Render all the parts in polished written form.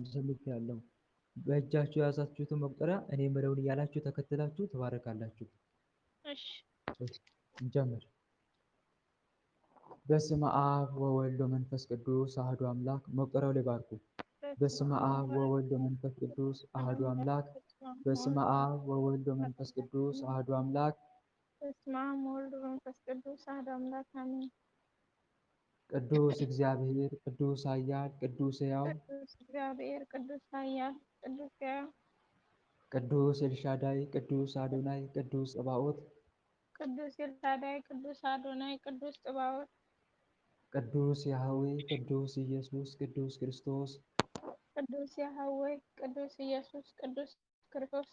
ሰምቻለሁ። በእጃችሁ የያዛችሁትን መቁጠሪያ እኔ የምለውን እያላችሁ ተከትላችሁ ትባረካላችሁ። እሺ። እሺ፣ እንጀምር። በስመ አብ ወወልድ ወመንፈስ ቅዱስ አሐዱ አምላክ። መቁጠሪያው ላይ ባርኩ። በስመ አብ ወወልድ ወመንፈስ ቅዱስ አሐዱ አምላክ። በስመ አብ ወወልድ ወመንፈስ ቅዱስ አሐዱ አምላክ። በስመ አብ ወወልድ ወመንፈስ ቅዱስ አሐዱ አምላክ አሜን። ቅዱስ እግዚአብሔር ቅዱስ ኃያል ቅዱስ ሕያው ቅዱስ እግዚአብሔር ቅዱስ ኃያል ቅዱስ ሕያው ቅዱስ ኤልሻዳይ ቅዱስ አዶናይ ቅዱስ ጽባኦት ቅዱስ ኤልሳዳይ ቅዱስ አዶናይ ቅዱስ ጽባኦት ቅዱስ ያህዌ ቅዱስ ኢየሱስ ቅዱስ ክርስቶስ ቅዱስ ያህዌ ቅዱስ ኢየሱስ ቅዱስ ክርስቶስ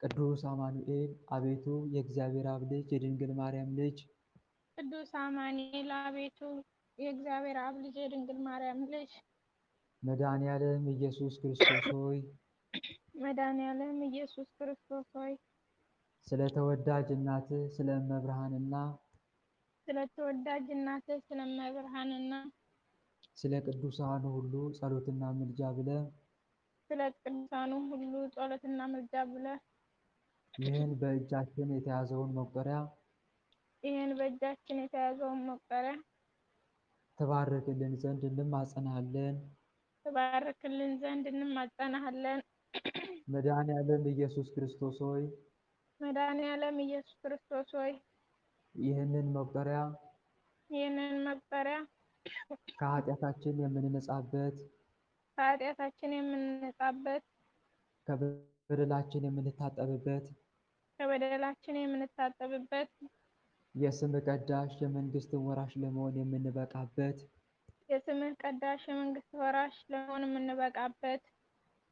ቅዱስ አማኑኤል አቤቱ የእግዚአብሔር አብ ልጅ የድንግል ማርያም ልጅ ቅዱስ አማኑኤል አቤቱ የእግዚአብሔር አብ ልጅ የድንግል ማርያም ልጅ መድኃኔዓለም ኢየሱስ ክርስቶስ ሆይ መድኃኔዓለም ኢየሱስ ክርስቶስ ሆይ ስለ ተወዳጅ እናትህ ስለ እመብርሃንና ስለ ተወዳጅ እናትህ ስለ እመብርሃንና ስለ ቅዱሳኑ ሁሉ ጸሎትና ምልጃ ብለህ ስለ ቅዱሳኑ ሁሉ ጸሎትና ምልጃ ብለህ ይህን በእጃችን የተያዘውን መቁጠሪያ ትባርክልን ዘንድ እንማጸናሃለን። መድኃኔዓለም ኢየሱስ ክርስቶስ ሆይ መድኃኔዓለም ኢየሱስ ክርስቶስ ሆይ ይህንን መቁጠሪያ ከኃጢአታችን የምንነጻበት ከበደላችን የምንታጠብበት የስምህ ቀዳሽ የመንግሥትን ወራሽ ለመሆን የምንበቃበት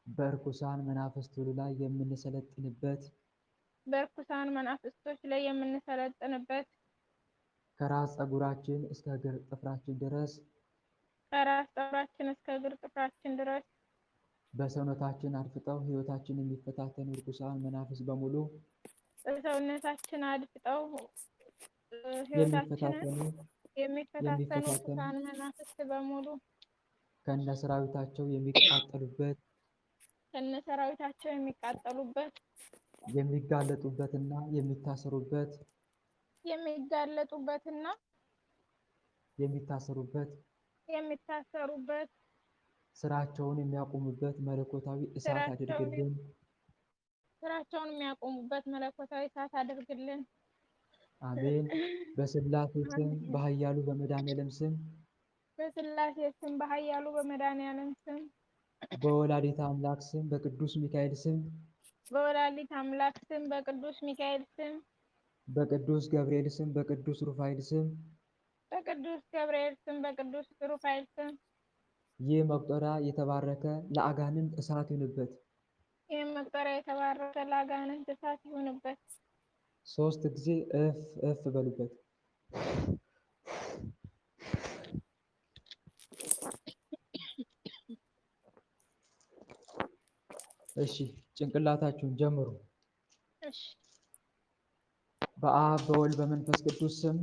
በርኩሳን መናፍስት ሁሉ ላይ የምንሰለጥንበት ከራስ ፀጉራችን እስከ እግር ጥፍራችን ድረስ በሰውነታችን አድፍጠው ሕይወታችን የሚፈታተኑ ርኩሳን መናፍስት በሙሉ ከነ ሰራዊታቸው የሚቃጠሉበት የሚጋለጡበትና የሚታሰሩበት ስራቸውን የሚያቆሙበት መለኮታዊ እሳት አድርግልን። አሜን። በሥላሴ ስም በኃያሉ በመድኃኔዓለም ስም በወላዲተ አምላክ ስም በቅዱስ ሚካኤል ስም በቅዱስ ገብርኤል ስም በቅዱስ ሩፋኤል ስም ይህ መቁጠሪያ የተባረከ ለአጋንንት እሳት ይሁንበት። 3 ጊዜ እፍ እፍ በሉበት። እሺ፣ ጭንቅላታችሁን ጀምሩ። በአብ በወልድ በመንፈስ ቅዱስ ስም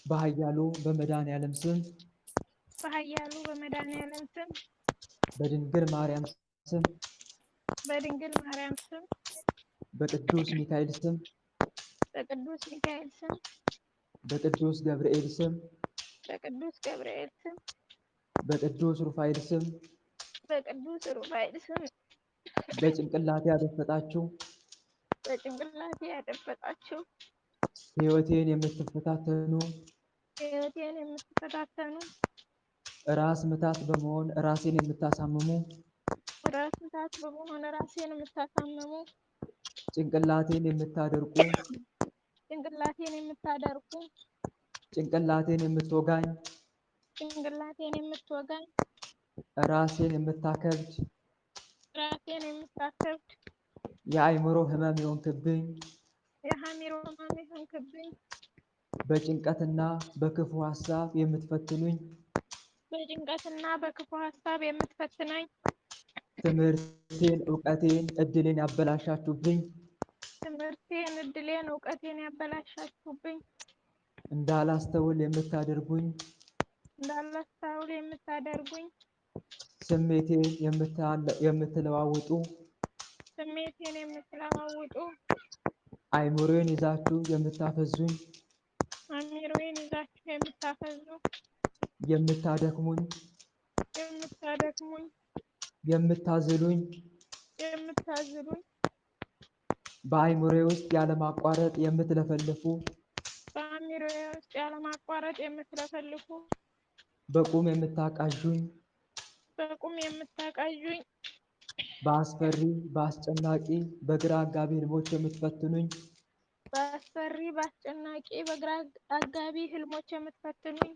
በኃያሉ በመድኃኔዓለም ስም በድንግል ማርያም ስም በቅዱስ ሚካኤል ስም በቅዱስ ገብርኤል ስም በቅዱስ ሩፋኤል ስም በጭንቅላቴ ያደፈጣችሁ ሕይወቴን የምትፈታተኑ ራስ ምታት በመሆን ራሴን የምታሳምሙ ጭንቅላቴን የምታደርቁ ጭንቅላቴን የምትወጋኝ ራሴን የምታከብድ የአእምሮ ህመም የሆንክብኝ በጭንቀትና በክፉ ሀሳብ የምትፈትኑኝ ትምህርቴን፣ እውቀቴን፣ እድሌን ያበላሻችሁብኝ እንዳላስተውል የምታደርጉኝ እንዳላስተውል የምታደርጉኝ ስሜቴን የምትለዋውጡ ስሜቴን የምትለዋውጡ አይምሮዬን ይዛችሁ የምታፈዙኝ አእምሮዬን ይዛችሁ የምታፈዙ የምታደክሙኝ የምታደክሙኝ የምታዝሉኝ የምታዝሉኝ በአይምሮዬ ውስጥ ያለማቋረጥ የምትለፈልፉ በአእምሮዬ ውስጥ ያለማቋረጥ የምትለፈልፉ በቁም የምታቃዡኝ በቁም የምታቃዡኝ በአስፈሪ በአስጨናቂ በግራ አጋቢ ህልሞች የምትፈትኑኝ በአስፈሪ በአስጨናቂ በግራ አጋቢ ህልሞች የምትፈትኑኝ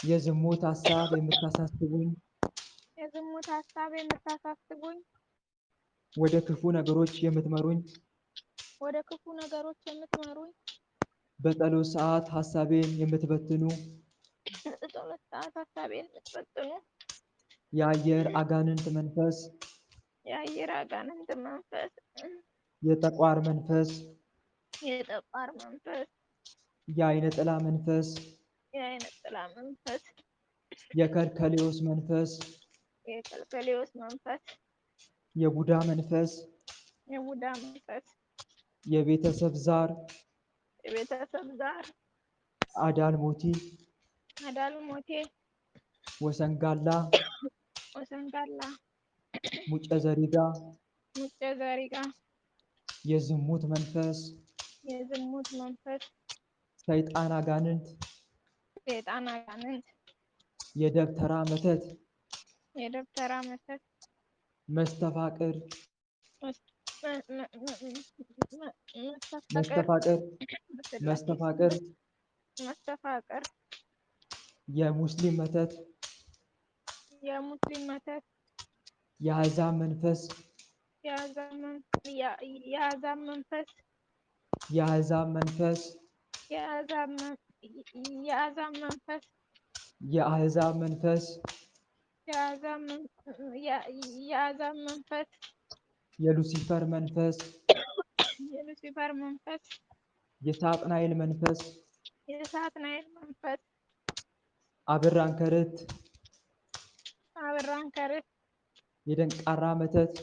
የዝሙት ሀሳብ የምታሳስቡኝ የዝሙት ሀሳብ የምታሳስቡኝ ወደ ክፉ ነገሮች የምትመሩኝ ወደ ክፉ ነገሮች የምትመሩኝ በጸሎት ሰዓት ሀሳቤን የምትበትኑ በጸሎት ሰዓት ሀሳቤን የምትበትኑ የአየር አጋንንት መንፈስ የአየር አጋንንት መንፈስ የጠቋር መንፈስ የጠቋር መንፈስ የአይነ ጥላ መንፈስ የአይነ ጥላ መንፈስ የከልከሌዎስ መንፈስ የከልከሌዎስ መንፈስ የቡዳ መንፈስ የቡዳ መንፈስ የቤተሰብ ዛር የቤተሰብ ዛር አዳልሞቲ አዳልሞቴ ወሰንጋላ ወሰንጋላ ሙጨ ዘሪጋ ሙጨ ዘሪጋ የዝሙት መንፈስ የዝሙት መንፈስ ሰይጣን አጋንንት ሰይጣን አጋንንት የደብተራ መተት የደብተራ መተት መስተፋቅር መስተፋቅር መስተፋቅር መስተፋቅር የሙስሊም መተት የሙስሊም መተት የአሕዛብ መንፈስ የአሕዛብ መንፈስ የአሕዛብ መንፈስ የአሕዛብ መንፈስ የአሕዛብ መንፈስ የአሕዛብ መንፈስ የሉሲፈር መንፈስ የሉሲፈር መንፈስ የሳጥናኤል መንፈስ የሳጥናኤል መንፈስ አብራንከርት አብራንከርት የደንቃራ መተት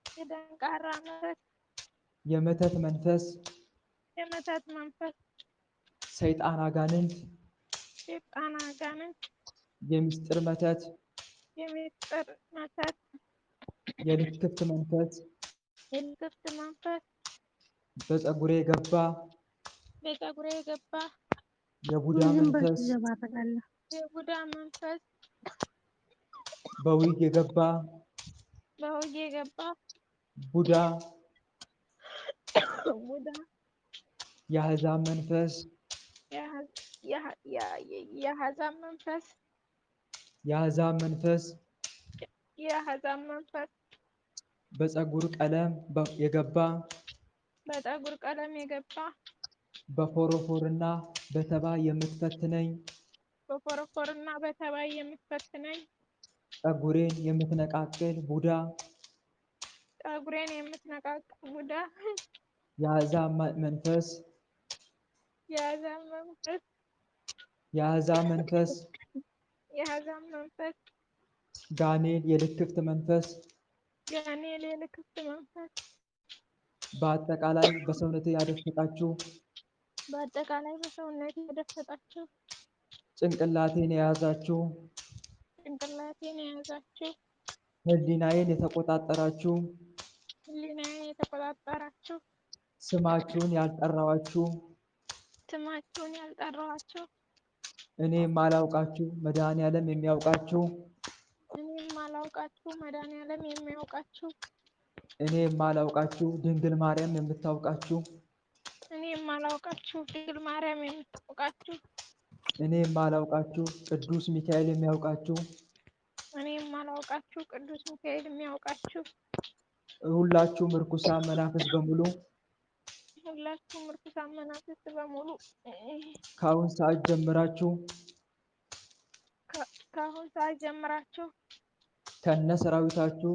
የደንቃራ መተት የመተት መንፈስ የመተት መንፈስ ሰይጣን አጋንንት ሰይጣን አጋንንት የምስጢር መተት የምስጢር መተት የልክፍት መንፈስ የልክፍት መንፈስ በፀጉሬ ገባ በፀጉሬ የገባ የቡዳ መንፈስ የቡዳ መንፈስ በዊግ የገባ በዊግ የገባ ቡዳ ቡዳ የአሕዛብ መንፈስ የአሕዛብ መንፈስ የአሕዛብ መንፈስ የአሕዛብ መንፈስ በፀጉር ቀለም የገባ በፀጉር ቀለም የገባ በፎረፎርና በተባይ የምትፈትነኝ በፎረፎርና በተባይ የምትፈትነኝ ፀጉሬን የምትነቃቅል ቡዳ ፀጉሬን የምትነቃቅል ቡዳ የአሕዛብ መንፈስ የአሕዛብ መንፈስ የአሕዛብ መንፈስ የአሕዛብ መንፈስ ጋኔል የልክፍት መንፈስ ጋኔል የልክፍት መንፈስ በአጠቃላይ በሰውነቴ ያደፈጣችሁ በአጠቃላይ በሰውነቴ ያደፈጣችሁ ጭንቅላቴን የያዛችሁ ጭንቅላቴን የያዛችሁ ሕሊናዬን የተቆጣጠራችሁ ሕሊናዬን የተቆጣጠራችሁ ስማችሁን ያልጠራዋችሁ ስማችሁን ያልጠራኋችሁ እኔ የማላውቃችሁ መድኃኔዓለም የሚያውቃችሁ እኔ የማላውቃችሁ መድኃኔዓለም የሚያውቃችሁ እኔ የማላውቃችሁ ድንግል ማርያም የምታውቃችሁ እኔ የማላውቃችሁ ድንግል ማርያም የምታውቃችሁ እኔ የማላውቃችሁ ቅዱስ ሚካኤል የሚያውቃችሁ እኔ የማላውቃችሁ ቅዱስ ሚካኤል የሚያውቃችሁ ሁላችሁም ርኩሳን መናፍስት በሙሉ ሁላችሁም ርኩሳን መናፍስት በሙሉ ከአሁን ሰዓት ጀምራችሁ ከአሁን ሰዓት ጀምራችሁ ከነ ሰራዊታችሁ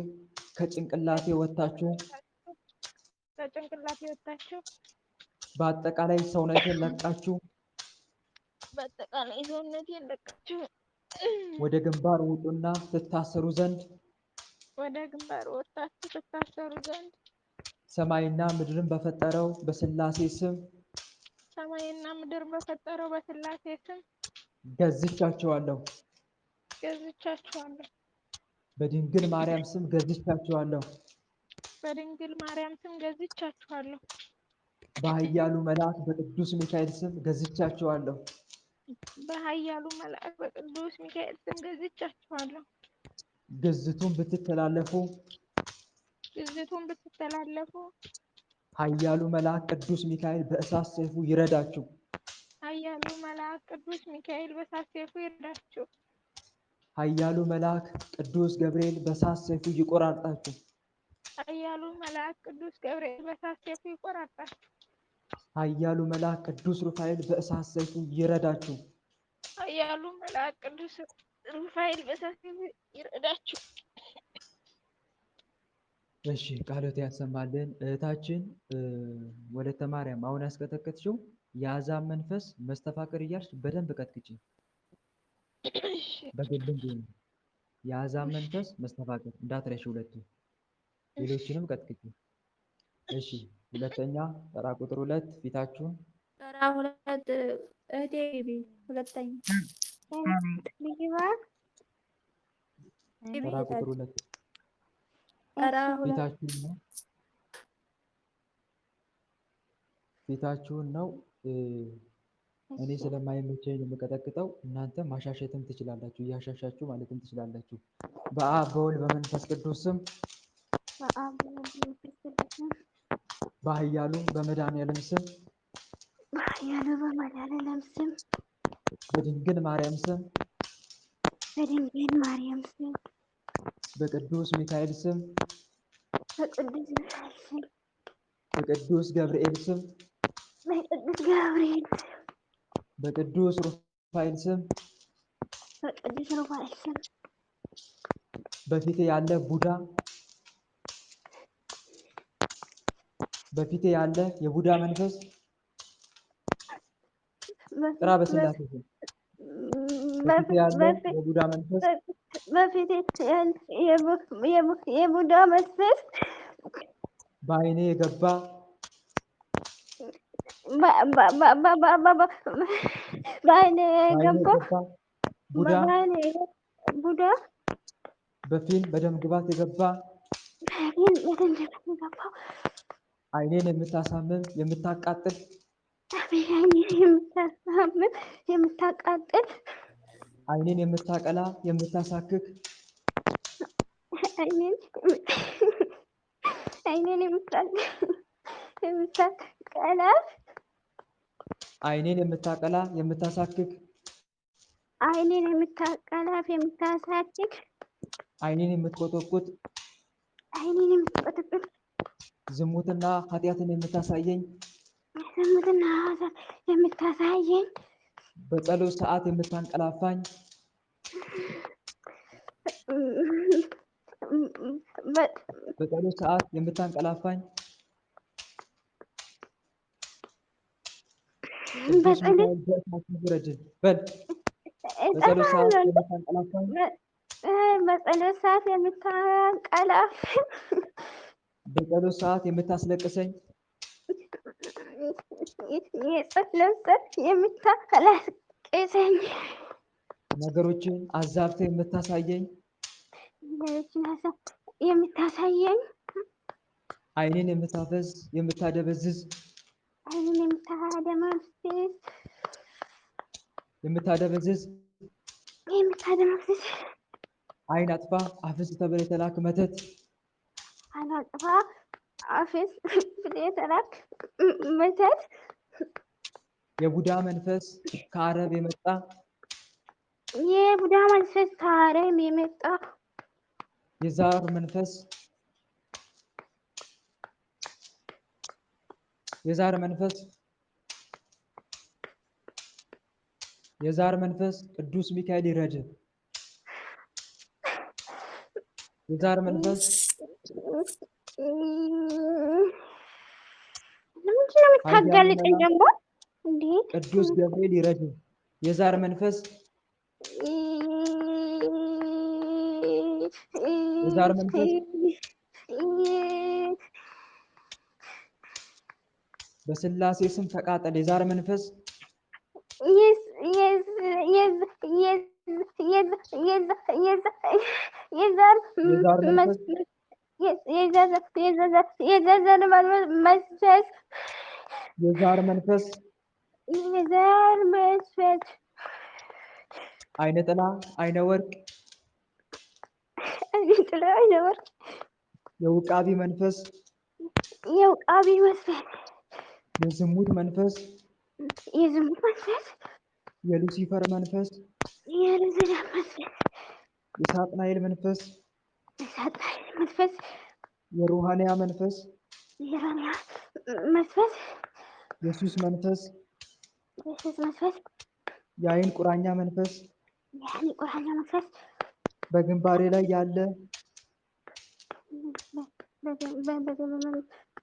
ከጭንቅላቴ ወጥታችሁ ከጭንቅላቴ ወጥታችሁ በአጠቃላይ ሰውነቴን ለቃችሁ በአጠቃላይ ሰውነት የለቃችሁ ወደ ግንባር ውጡና ትታሰሩ ዘንድ ወደ ግንባር ወጥታችሁ ትታሰሩ ዘንድ ሰማይና ምድርን በፈጠረው በሥላሴ ስም ሰማይና ምድር በፈጠረው በሥላሴ ስም ገዝቻችኋለሁ። ገዝቻችኋለሁ። በድንግል ማርያም ስም ገዝቻችኋለሁ። በድንግል ማርያም ስም ገዝቻችኋለሁ። በኃያሉ መልአክ በቅዱስ ሚካኤል ስም ገዝቻችኋለሁ። በኃያሉ መልአክ በቅዱስ ሚካኤል ስም ገዝቻችኋለሁ። ግዝቱን ብትተላለፉ ኃያሉ መልአክ ቅዱስ ሚካኤል በእሳት ሰይፉ ይረዳችሁ። ኃያሉ መልአክ ቅዱስ ሚካኤል በእሳት ሰይፉ ይረዳችሁ። ኃያሉ መልአክ ቅዱስ ገብርኤል በእሳት ሰይፉ ይቆራርጣችሁ። ኃያሉ መልአክ ቅዱስ ገብርኤል በእሳት ሰይፉ ይቆራርጣችሁ። ኃያሉ መልአክ ቅዱስ ሩፋኤል በእሳት ሰይፉ ይረዳችሁ። ኃያሉ መልአክ ቅዱስ ሩፋኤል በእሳት ሰይፉ ይረዳችሁ። እሺ፣ ቃሎት ያሰማልን። እህታችን ወለተ ማርያም አሁን ያስቀጠቀጥሽው የአሕዛብ መንፈስ መስተፋቅር እያልሽ በደንብ ቀጥቅጪ። በግልም ቢሆን የአሕዛብ መንፈስ መስተፋቅር እንዳትረሺ፣ ሁለቱ ሌሎችንም ቀጥቅጪ። እሺ፣ ሁለተኛ ተራ ቁጥር 2 ፊታችሁን ተራ 2 እህቴ ግቢ። ሁለተኛ ተራ ቁጥር 2 ተራ ፊታችሁን ነው። እኔ ስለማይመቸኝ የምቀጠቅጠው፣ እናንተ ማሻሸትም ትችላላችሁ፣ እያሻሻችሁ ማለትም ትችላላችሁ። በአብ በወልድ በመንፈስ ቅዱስ ስም በኃያሉ በመድኃኒዓለም ስም በድንግል ማርያም ስም በቅዱስ ሚካኤል ስም በቅዱስ ገብርኤል ስም በቅዱስ ሩፋኤል ስም በፊቴ ያለ ቡዳ በፊቴ ያለ የቡዳ መንፈስ ጥራ በስላሴ ስም በፊቴ ያለ የቡዳ መንፈስ የቡዳ መንፈስ በዓይኔ የገባ በዓይኔ የገባ ቡዳ በፊልም በደም ግባት የገባ ዓይኔን የምታሳምም የምታቃጥል ዓይኔን የምታቀላ የምታሳክክ ዓይኔን የምታቀላ የምታሳክክ ዓይኔን የምትቆጠቁጥ ዝሙትና ኃጢአትን የምታሳየኝ በጸሎት ሰዓት የምታንቀላፋኝ በጸሎት ሰዓት የምታንቀላፋኝ ቅዱስ ሚካኤል በእሳት ይውረድን በል። በጸሎት ሰዓት የምታንቀላፋኝ በጸሎት ሰዓት የምታንቀላፋኝ በጸሎት ሰዓት የምታስለቅሰኝ የጸሎት ሰዓት የምታስለቅሰኝ ነገሮችን አዛብተ የምታሳየኝ ዓይኔን የምታፈዝ የምታደበዝዝ የምታደበዝዝ ዓይን አጥፋ አፍዝ ተብለህ የተላክ መተት የቡዳ መንፈስ ከአረብ የመጣ የዛር መንፈስ የዛር መንፈስ ቅዱስ ሚካኤል ይረድ። የዛር መንፈስ ለምንድን ነው የምታጋልጠኝ ደግሞ? ቅዱስ ገብርኤል ይረድ። የዛር መንፈስ የዛር መንፈስ በስላሴ ስም ተቃጠል። የዛር መንፈስ የዛር የዛር መንፈስ የዛር መንፈስ አይነ ጥላ አይነ ወርቅ የውቃቢ መንፈስ የውቃቢ መንፈስ የዝሙት መንፈስ የዝሙት መንፈስ የሉሲፈር መንፈስ የልዝና መንፈስ የሳጥናኤል መንፈስ የሳጥናኤል መንፈስ የሩሃንያ መንፈስ የራንያ መንፈስ የሱስ መንፈስ የሱስ መንፈስ የአይን ቁራኛ መንፈስ የአይን ቁራኛ መንፈስ በግንባሬ ላይ ያለ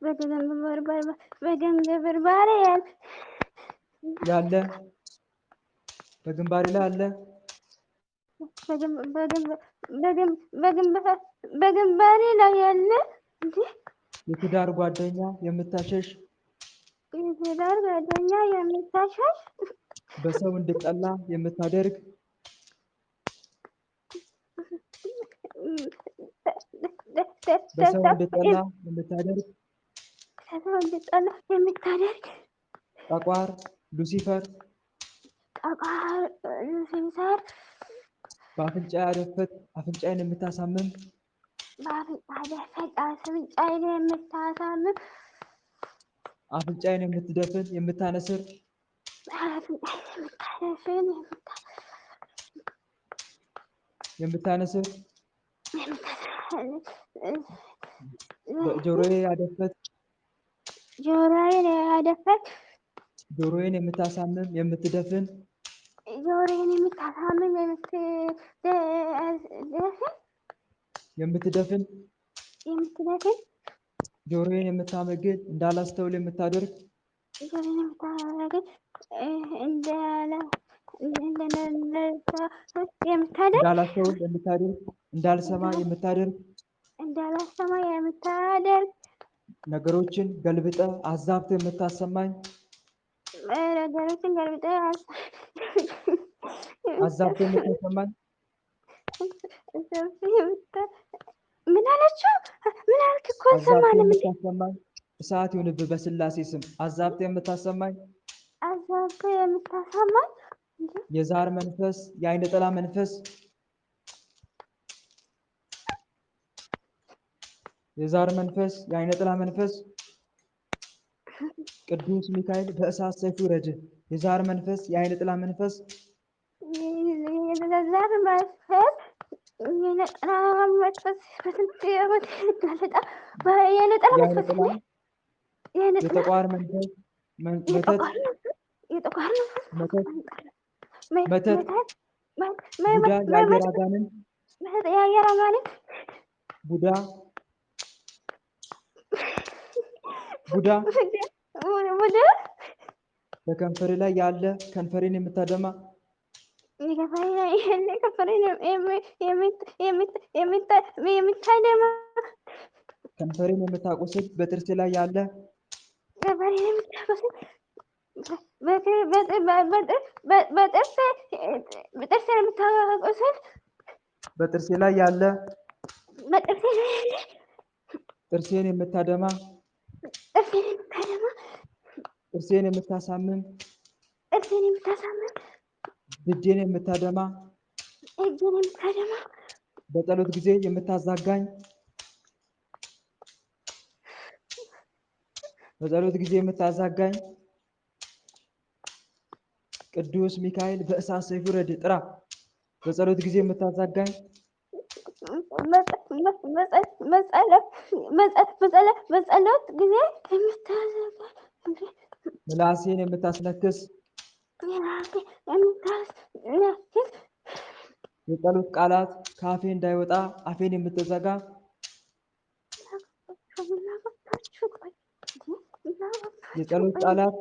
በግንባሬ ያለ በግንባሬ ላይ አለ በግንባሬ ላይ ያለ የትዳር ጓደኛ የምታሸሽ የትዳር ጓደኛ የምታሸሽ በሰው እንድጠላ የምታደርግ በሰው እንድጠላ የምታደርግ በሰው እንድጠላ የምታደርግ ጠቋር ሉሲፈር በአፍንጫ ያደፈት አፍንጫዬን የምታሳምም አፍንጫዬን የምታሳምም አፍንጫዬን የምትደፍን የምታነስር የምታነስር ጆሮዬ ያደፈት ጆሮዬን ያደፈት ጆሮዬን የምታሳምም የምትደፍን ጆሮዬን የምታሳምም የምትደፍን ጆሮዬን የምታመግል እንዳላስተውል የምታደርግ ጆሮዬን የምታመግል እንዳላስተውል የምታደርግ እንዳልሰማ የምታደርግ ነገሮችን ገልብጠ አዛብተ የምታሰማኝ ነገሮችን ገልብጠ አዛብተ የምታሰማኝ ምን አለችው? ምን አልክ እኮ አዛብተ የምታሰማኝ እሳት ይሁንብህ በስላሴ ስም አዛብተ የምታሰማኝ የዛር መንፈስ የአይነ ጥላ መንፈስ የዛር መንፈስ የአይነ ጥላ መንፈስ ቅዱስ ሚካኤል በእሳት ሰይፍ ይውረድ። የዛር መንፈስ የአይነ ጥላ መንፈስ የዛር መንፈስ የነጠላ መንፈስ በስንት ዓመት ጋለጣ የነጠላ መንፈስ የጠቋር መንፈስ መተት ቡዳ የአየር አጋንንት ቡዳ በከንፈሬ ላይ ያለ ከንፈሬን የምታደማ ከንፈሬን የምታቆስል በጥርሴ ላይ ያለ በጥርሴ ላይ ያለ ጥርሴን የምታደማ ጥርሴን የምታሳምም እጄን የምታደማ በጸሎት ጊዜ የምታዛጋኝ ቅዱስ ሚካኤል በእሳት ሰይፍ ይውረድ። ጥራ በጸሎት ጊዜ የምታዛጋኝ በጸሎት ጊዜ ምላሴን የምታስነክስ የጸሎት ቃላት ከአፌ እንዳይወጣ አፌን የምትዘጋ የጸሎት ቃላት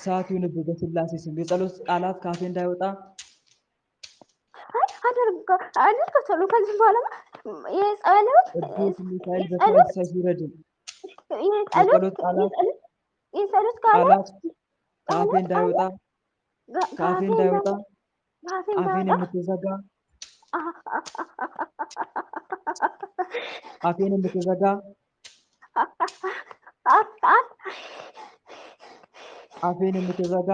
እሳት ይሁንብህ በስላሴ ስም። የጸሎት ቃላት ካፌ እንዳይወጣ አደርጋለሁ። ከዚህ በኋላ የጸሎት ቅዱስ ሚካኤል በእሳት ሰይፍ ይረድህ። የጸሎት ቃላት ካፌ እንዳይወጣ አፌን የምትዘጋ አፌን የምትዘጋ አፌን የምትዘጋ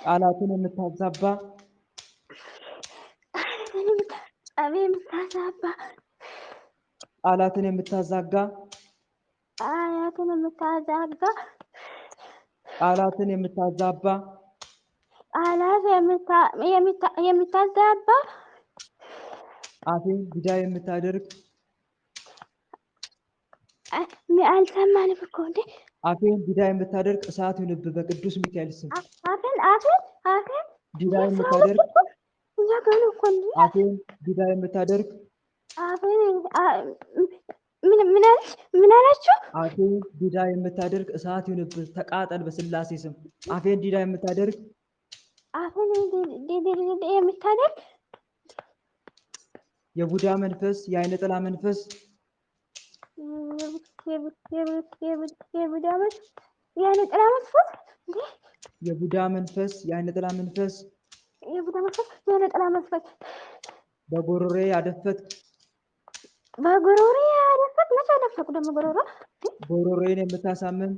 ቃላትን የምታዛባ ቃላትን የምታዛጋ ቃላትን የምታዛባ አፌን ዲዳ የምታደርግ አልሰማንም እኮ እንዴ። አፌን ዲዳ የምታደርግ እሳት ይሁንብህ በቅዱስ ሚካኤል ስም። አፌን ዲዳ የምታደርግ እኛ ጋር ነው እኮ እንዴ። አፌን ዲዳ የምታደርግ ምን አላችሁ? አፌን ዲዳ የምታደርግ እሳት ይሁንብህ ተቃጠል በስላሴ ስም። አፌን ዲዳ የምታደርግ የምታደርግ የቡዳ መንፈስ የአይነ ጥላ መንፈስ የቡዳ መንፈስ የአይነ ጥላ መንፈስ በጎሮሬ ያደፈት መቼ አደፈኩ ደግሞ? ጎሮሬን የምታሳምም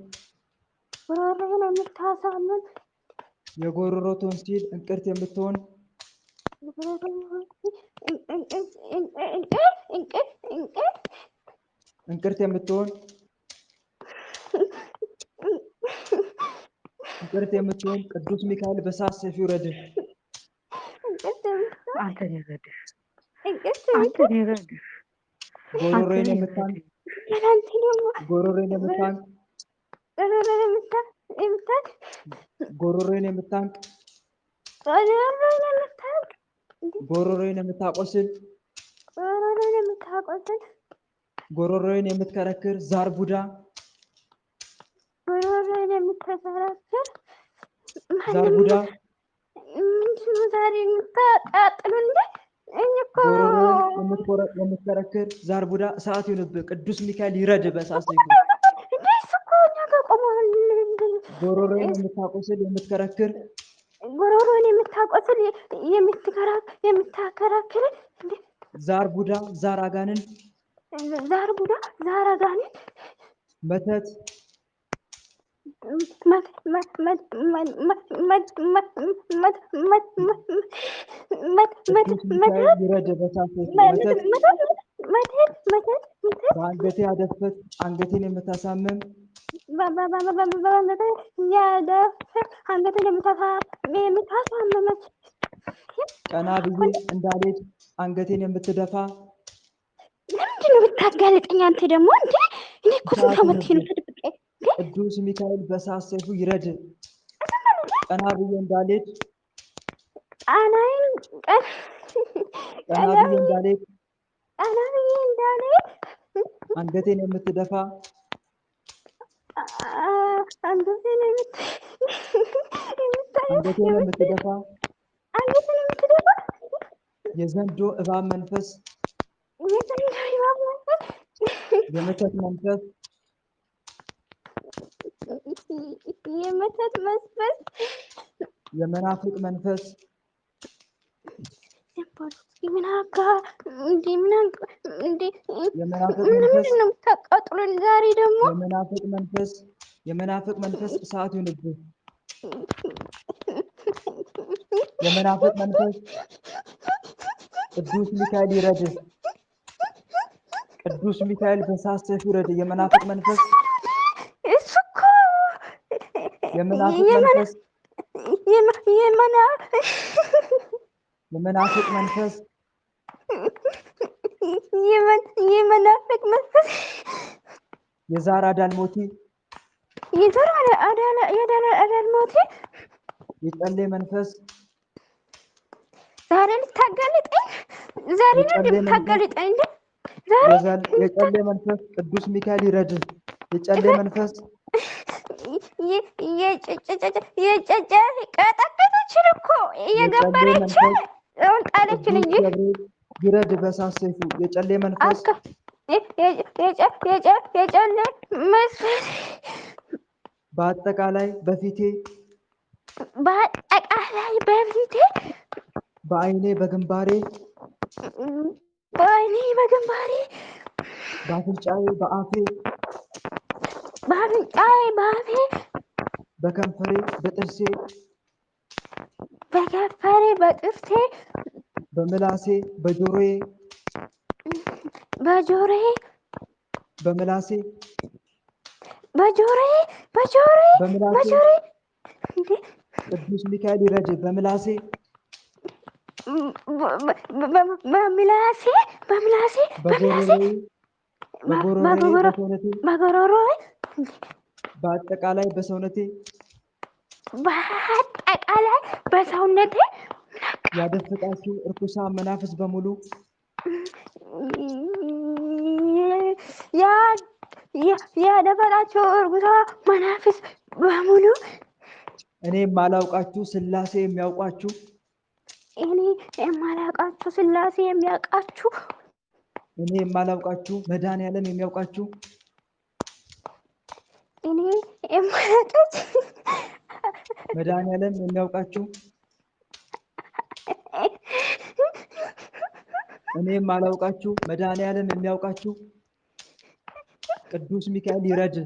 የጎሮሮ ቶንሲል እንቅርት የምትሆን እንቅርት የምትሆን ቅዱስ ሚካኤል በእሳት ሰይፍ ይውረድህ። ጎሮሮዬን የምታንቅ ጎሮሮዬን የምታቆስል ጎሮሮዬን የምትከረክር ዛር ቡዳ ምንድን ነው ዛሬ የምታቃጥሉ እንዴ? ጎሮሮዬን የምትከረክር ዛር ቡዳ እሳት ይሁንብህ። ቅዱስ ሚካኤል ይረድህ በእሳት ሰይፉ። ጎሮሮዬን የምታቆስል የምትከረክር ጎሮሮን የምታቆስል የምታከራክር ዛር ቡዳ ዛር አጋንንት መተት ቅዱስ ሚካኤል ይረድህ በእሳት ሰይፉ። በአንገቴ ያደፈት አንገቴን የምታሳምም ቀና ብዬ እንዳልሄድ አንገቴን የምትደፋ ለምንድን ነው የምታጋልጠኝ አንተ ደግሞ እንዴ? እኔ እኮ ስንት ዓመቴ ነው ተደብቄ። ቅዱስ ሚካኤል በእሳት ሰይፉ ይረድህ። ቀና ብዬ እንዳልሄድ አንገቴን የምትደፋ የዘንዶ እባብ መንፈስ የመተት መንፈስ የመናፍቅ መንፈስ የመናፍቅ መንፈስ እሳት ይሁንብህ። የመናፍቅ መንፈስ ቅዱስ ሚካኤል ይረድህ። ቅዱስ ሚካኤል በእሳት ሰይፍ ይረድህ። የመናፍቅ መንፈስ የመናፍቅ መንፈስ የዛር አዳልሞቲ የጨሌ መንፈስ ዛሬ ልታጋልጠኝ የጨሌ መንፈስ ቅዱስ ሚካኤል ይረድህ። የጨሌ መንፈስ የጨጨ ቀጠቀጠችን እኮ የጨሌ እየገበረችን መንፈስ ጣለችን ቅዱስ እንጂ ገብርኤል ይረድ በእሳት ሰይፉ የጨሌ መንፈስ የጨሌ መስፈስ በአጠቃላይ በፊቴ በአጠቃላይ በፊቴ በዓይኔ በግንባሬ በዓይኔ በግንባሬ በአፍንጫዬ በአፌ በአፍንጫዬ በአፌ በከንፈሬ በጥርሴ በከንፈሬ በጥርሴ በምላሴ በጆሮዬ በጆሮዬ በምላሴ በጆሮዬ በምላሴ እንዴ ቅዱስ ሚካኤል ይረድ በምላሴ በምላሴ በጎሮሮዬ በሰውነቴ በጎሮሮዬ በአጠቃላይ በሰውነቴ በአጠቃላይ በሰውነቴ ያደፈጣችሁ እርኩሳን መናፍስ በሙሉ ያደፈጣችሁ እርኩሳን መናፍስ በሙሉ እኔ የማላውቃችሁ ሥላሴ የሚያውቃችሁ እኔ የማላውቃችሁ ሥላሴ የሚያውቃችሁ እኔ የማላውቃችሁ መድኃኒዓለም የሚያውቃችሁ እኔ የማላውቃችሁ መድኃኒዓለም የሚያውቃችሁ እኔ የማላውቃችሁ መድኃኒዓለም የሚያውቃችሁ ቅዱስ ሚካኤል ይረድ።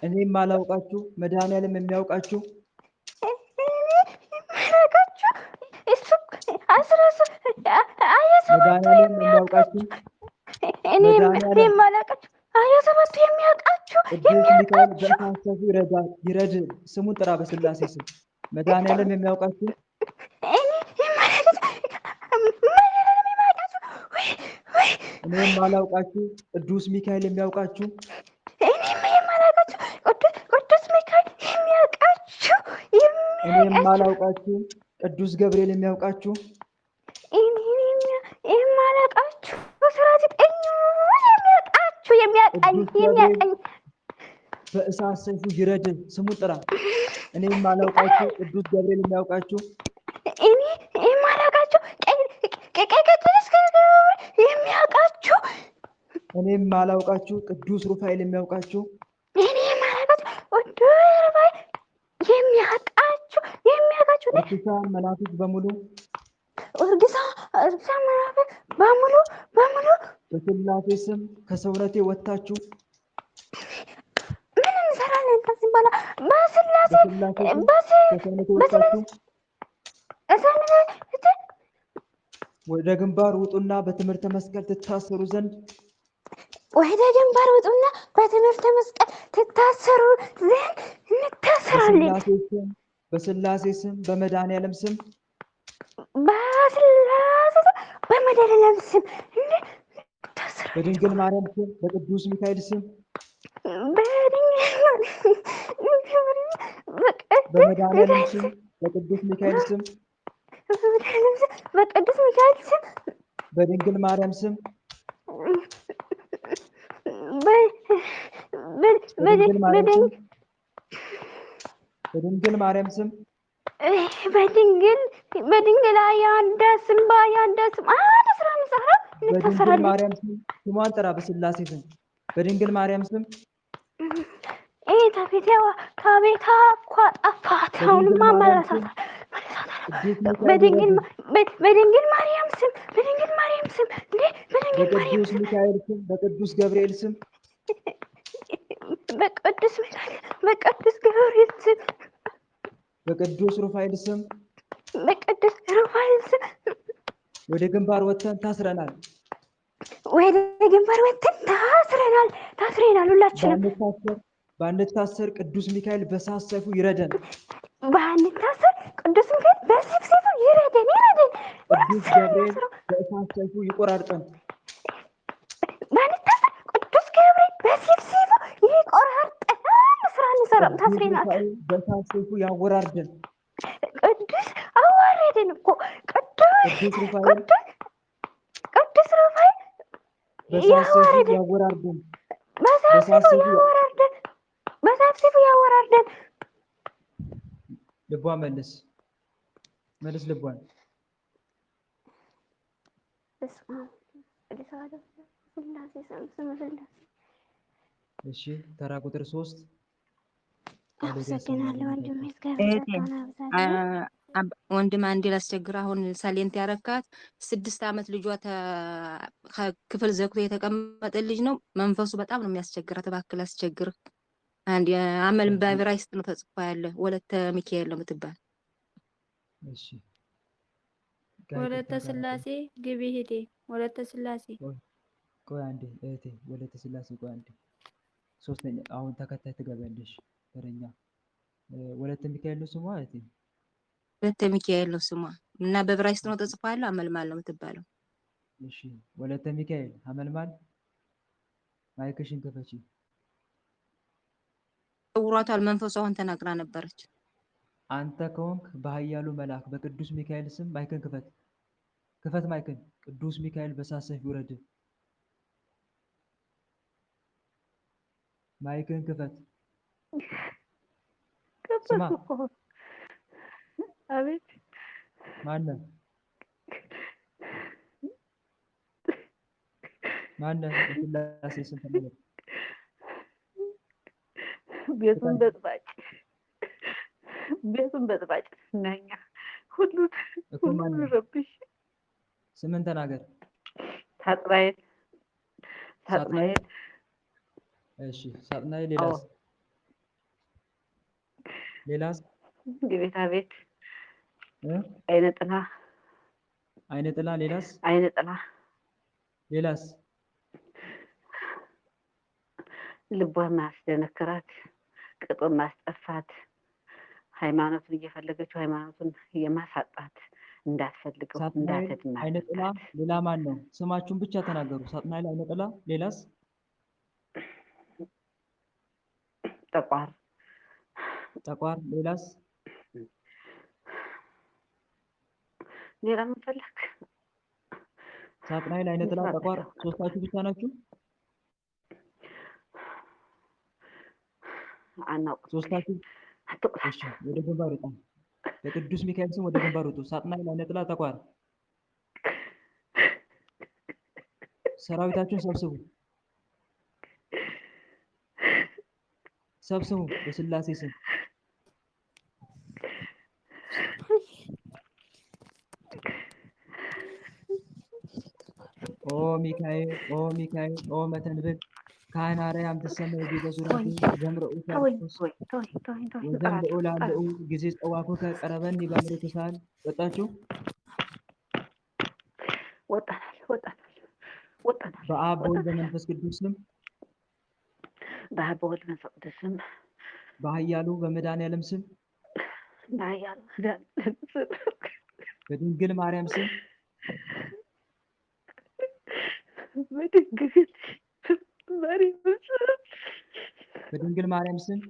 እኔ የማላውቃችሁ መድኃኒዓለም የሚያውቃችሁ መድኃኒዓለም የሚያውቃችሁ እኔ የማላውቃችሁ አያሰባቱ የሚያውቃችሁ ቅዱስ ሚካኤል በእሳት ሰይፉ ይረድ። ስሙን ጥራ በሥላሴ ስም መድኃኒዓለም የሚያውቃችሁ እኔ የማላውቃችሁ ቅዱስ ሚካኤል የሚያውቃችሁ ቅዱስ ሚካኤል የሚያውቃችሁ እኔ የማላውቃችሁ ቅዱስ ገብርኤል የሚያውቃችሁ የማላውቃችሁ የሚያውቃኝ በእሳት ሰይፉ ይረድ። ስሙን ጥራ። እኔ የማላውቃችሁ ቅዱስ ገብርኤል የሚያውቃችሁ እኔ የማላውቃችሁ ቅዱስ የሚያውቃችሁ እኔ የማላውቃችሁ ቅዱስ ሩፋኤል የሚያውቃችሁ እኔ የማላውቃችሁ ቅዱስ ሩፋኤል የሚያውቃችሁ እርኩሳን መናፍስት በሙሉ እርኩሳን መናፍስት በሙሉ በሥላሴ ስም ከሰውነቴ ወጥታችሁ ምን እንሰራለን? ከዚህ በኋላ በሥላሴ ከሰውነቴ ወጥታችሁ ወደ ግንባር ውጡና በትምህርተ መስቀል ትታሰሩ ዘንድ ወደ ግንባር ውጡና በትምህርተ መስቀል ትታሰሩ ዘንድ እንታሰራለን። በሥላሴ ስም በመድኃኒዓለም ስም በመድኃኒዓለም ስም በድንግል ማርያም ስም በቅዱስ ሚካኤል ስም በመድኃኒዓለም ስም በቅዱስ ሚካኤል ስም በቅዱስ ሚካኤል ስም በድንግል ማርያም ስም በድንግል ማርያም ስም በድንግል አያንዳ ስም በአያንዳ ስም አንድ ስራ እንሰራ በድንግል ማርያም ስም ስሟን ጥራ በሥላሴ ስም በድንግል ማርያም ስም ከቤታ እኮ ጠፋት። አሁንማ መለሳት በድንግል ማርያም ስም እንዴ በቅዱስ ሚካኤል ስም በቅዱስ ገብርኤል ስም በቅዱስ ሚካኤል በቅዱስ ገብርኤል ስም በቅዱስ ሩፋኤል ስም ወደ ግንባር ወጥተን ታስረናል። ታስረናል። ሁላችንም ባንታሰር ቅዱስ ሚካኤል በእሳት ሰይፉ ይረደን። ባንታሰር ቅዱስ ሚካኤል በእሳት ሰይፉ ይረደን። ቅዱስ ገብርኤል በእሳት ሰይፉ ይቆራርጠን። ባንታሰር ቅዱስ ገብርኤል በእሳት ሰይፉ ይቆራርጠን። ስራ እንሰራም። ታስረናል። በእሳት ሰይፉ ያወራርደን። ቅዱስ አዋረደን እኮ ቅዱስ ሩፋኤል በእሳት ሰይፉ ያወራርደን። በሳሲቡ ያወራርደን፣ በሳሲቡ ያወራርደን። ልቧ መልስ ልቧን። እሺ ተራ ቁጥር 3 አመሰግናለሁ ወንድሜ። ወንድም አንዴ ላስቸግር። አሁን ሳሌንት ያረካት 6 ዓመት ልጇ ክፍል ዘግቶ የተቀመጠ ልጅ ነው። መንፈሱ በጣም ነው የሚያስቸግራት። እባክህ ላስቸግር። አንድ አመል በዕብራይስጥ ነው ተጽፎ ያለ። ወለተ ሚካኤል ነው የምትባል። እሺ ወለተ ስላሴ ግቢ ሂዴ። ወለተ ስላሴ ቆይ አንዴ እህቴ፣ ወለተ ስላሴ ቆይ አንዴ። ሶስተኛ አሁን ተከታይ ትገቢያለሽ። ተረኛ ወለተ ሚካኤል ነው ስሟ እህቴ። ወለተ ሚካኤል ነው ስሟ እና በዕብራይስጥ ነው ተጽፎ ያለው። አመልማል ነው የምትባለው። እሺ ወለተ ሚካኤል አመልማል። ማይክሽን ክፈቺ። እውሯታል መንፈሱ አሁን ተናግራ ነበረች። አንተ ከሆንክ በኃያሉ መልአክ በቅዱስ ሚካኤል ስም ማይክን ክፈት። ክፈት ማይክን። ቅዱስ ሚካኤል በእሳት ሰይፍ ይውረድ። ማይክን ክፈት። ስማ። አቤት። ማነህ? በስላሴ ስም ተመለስ። ቤቱን በጥባጭ ነኛ ሁሉ ረብሽ። ስምን ተናገር። ሳጥናኤል። እሺ ሳጥናኤል። ሌላስ? የቤታ ቤት አይነ ጥላ። ሌላስ? አይነ ጥላ። ሌላስ? ልቧን ማስደነክራት፣ ቅጡን ማስጠፋት፣ ሃይማኖቱን እየፈለገችው ሃይማኖቱን የማሳጣት፣ እንዳትፈልገው እንዳትድ ማለት። አይነ ጥላ። ሌላ ማን ነው? ስማችሁን ብቻ ተናገሩ። ሳጥናኤል፣ አይነ ጥላ። ሌላስ? ጠቋር። ሌላስ? ሌላ ምን ፈለክ? ሳጥናኤል፣ አይነ ጥላ፣ ጠቋር። ሶስታችሁ ብቻ ናችሁ? አናውቅም። ሶስታችሁ? እሺ ወደ ግንባር ውጣ። በቅዱስ ሚካኤል ስም ወደ ግንባር ውጡ። ሳጥናኤል፣ አይነ ጥላ፣ ጠቋር። ሰራዊታችሁን ሰብስቡ በስላሴ ስም። ኦ ሚካኤል፣ ኦ ሚካኤል፣ ኦ መተንብል ካህን አርያም ትሰመይ በዙረቱ ዘምረኡ ታርኩስ ወዘምረኡ ላለኡ ጊዜ ጸዋፉከ ቀረበኒ በምሬቱ ሳል። ወጣችሁ? ወጣናል። በአብ በወልድ በመንፈስ ቅዱስ ስም። በአብ በወልድ በመንፈስ ቅዱስ ስም። በኃያሉ በመድኃኒዓለም ስም። በኃያሉ በመድኃኒዓለም ስም። በድንግል ማርያም ስም። በድንግል ማርያም ስም።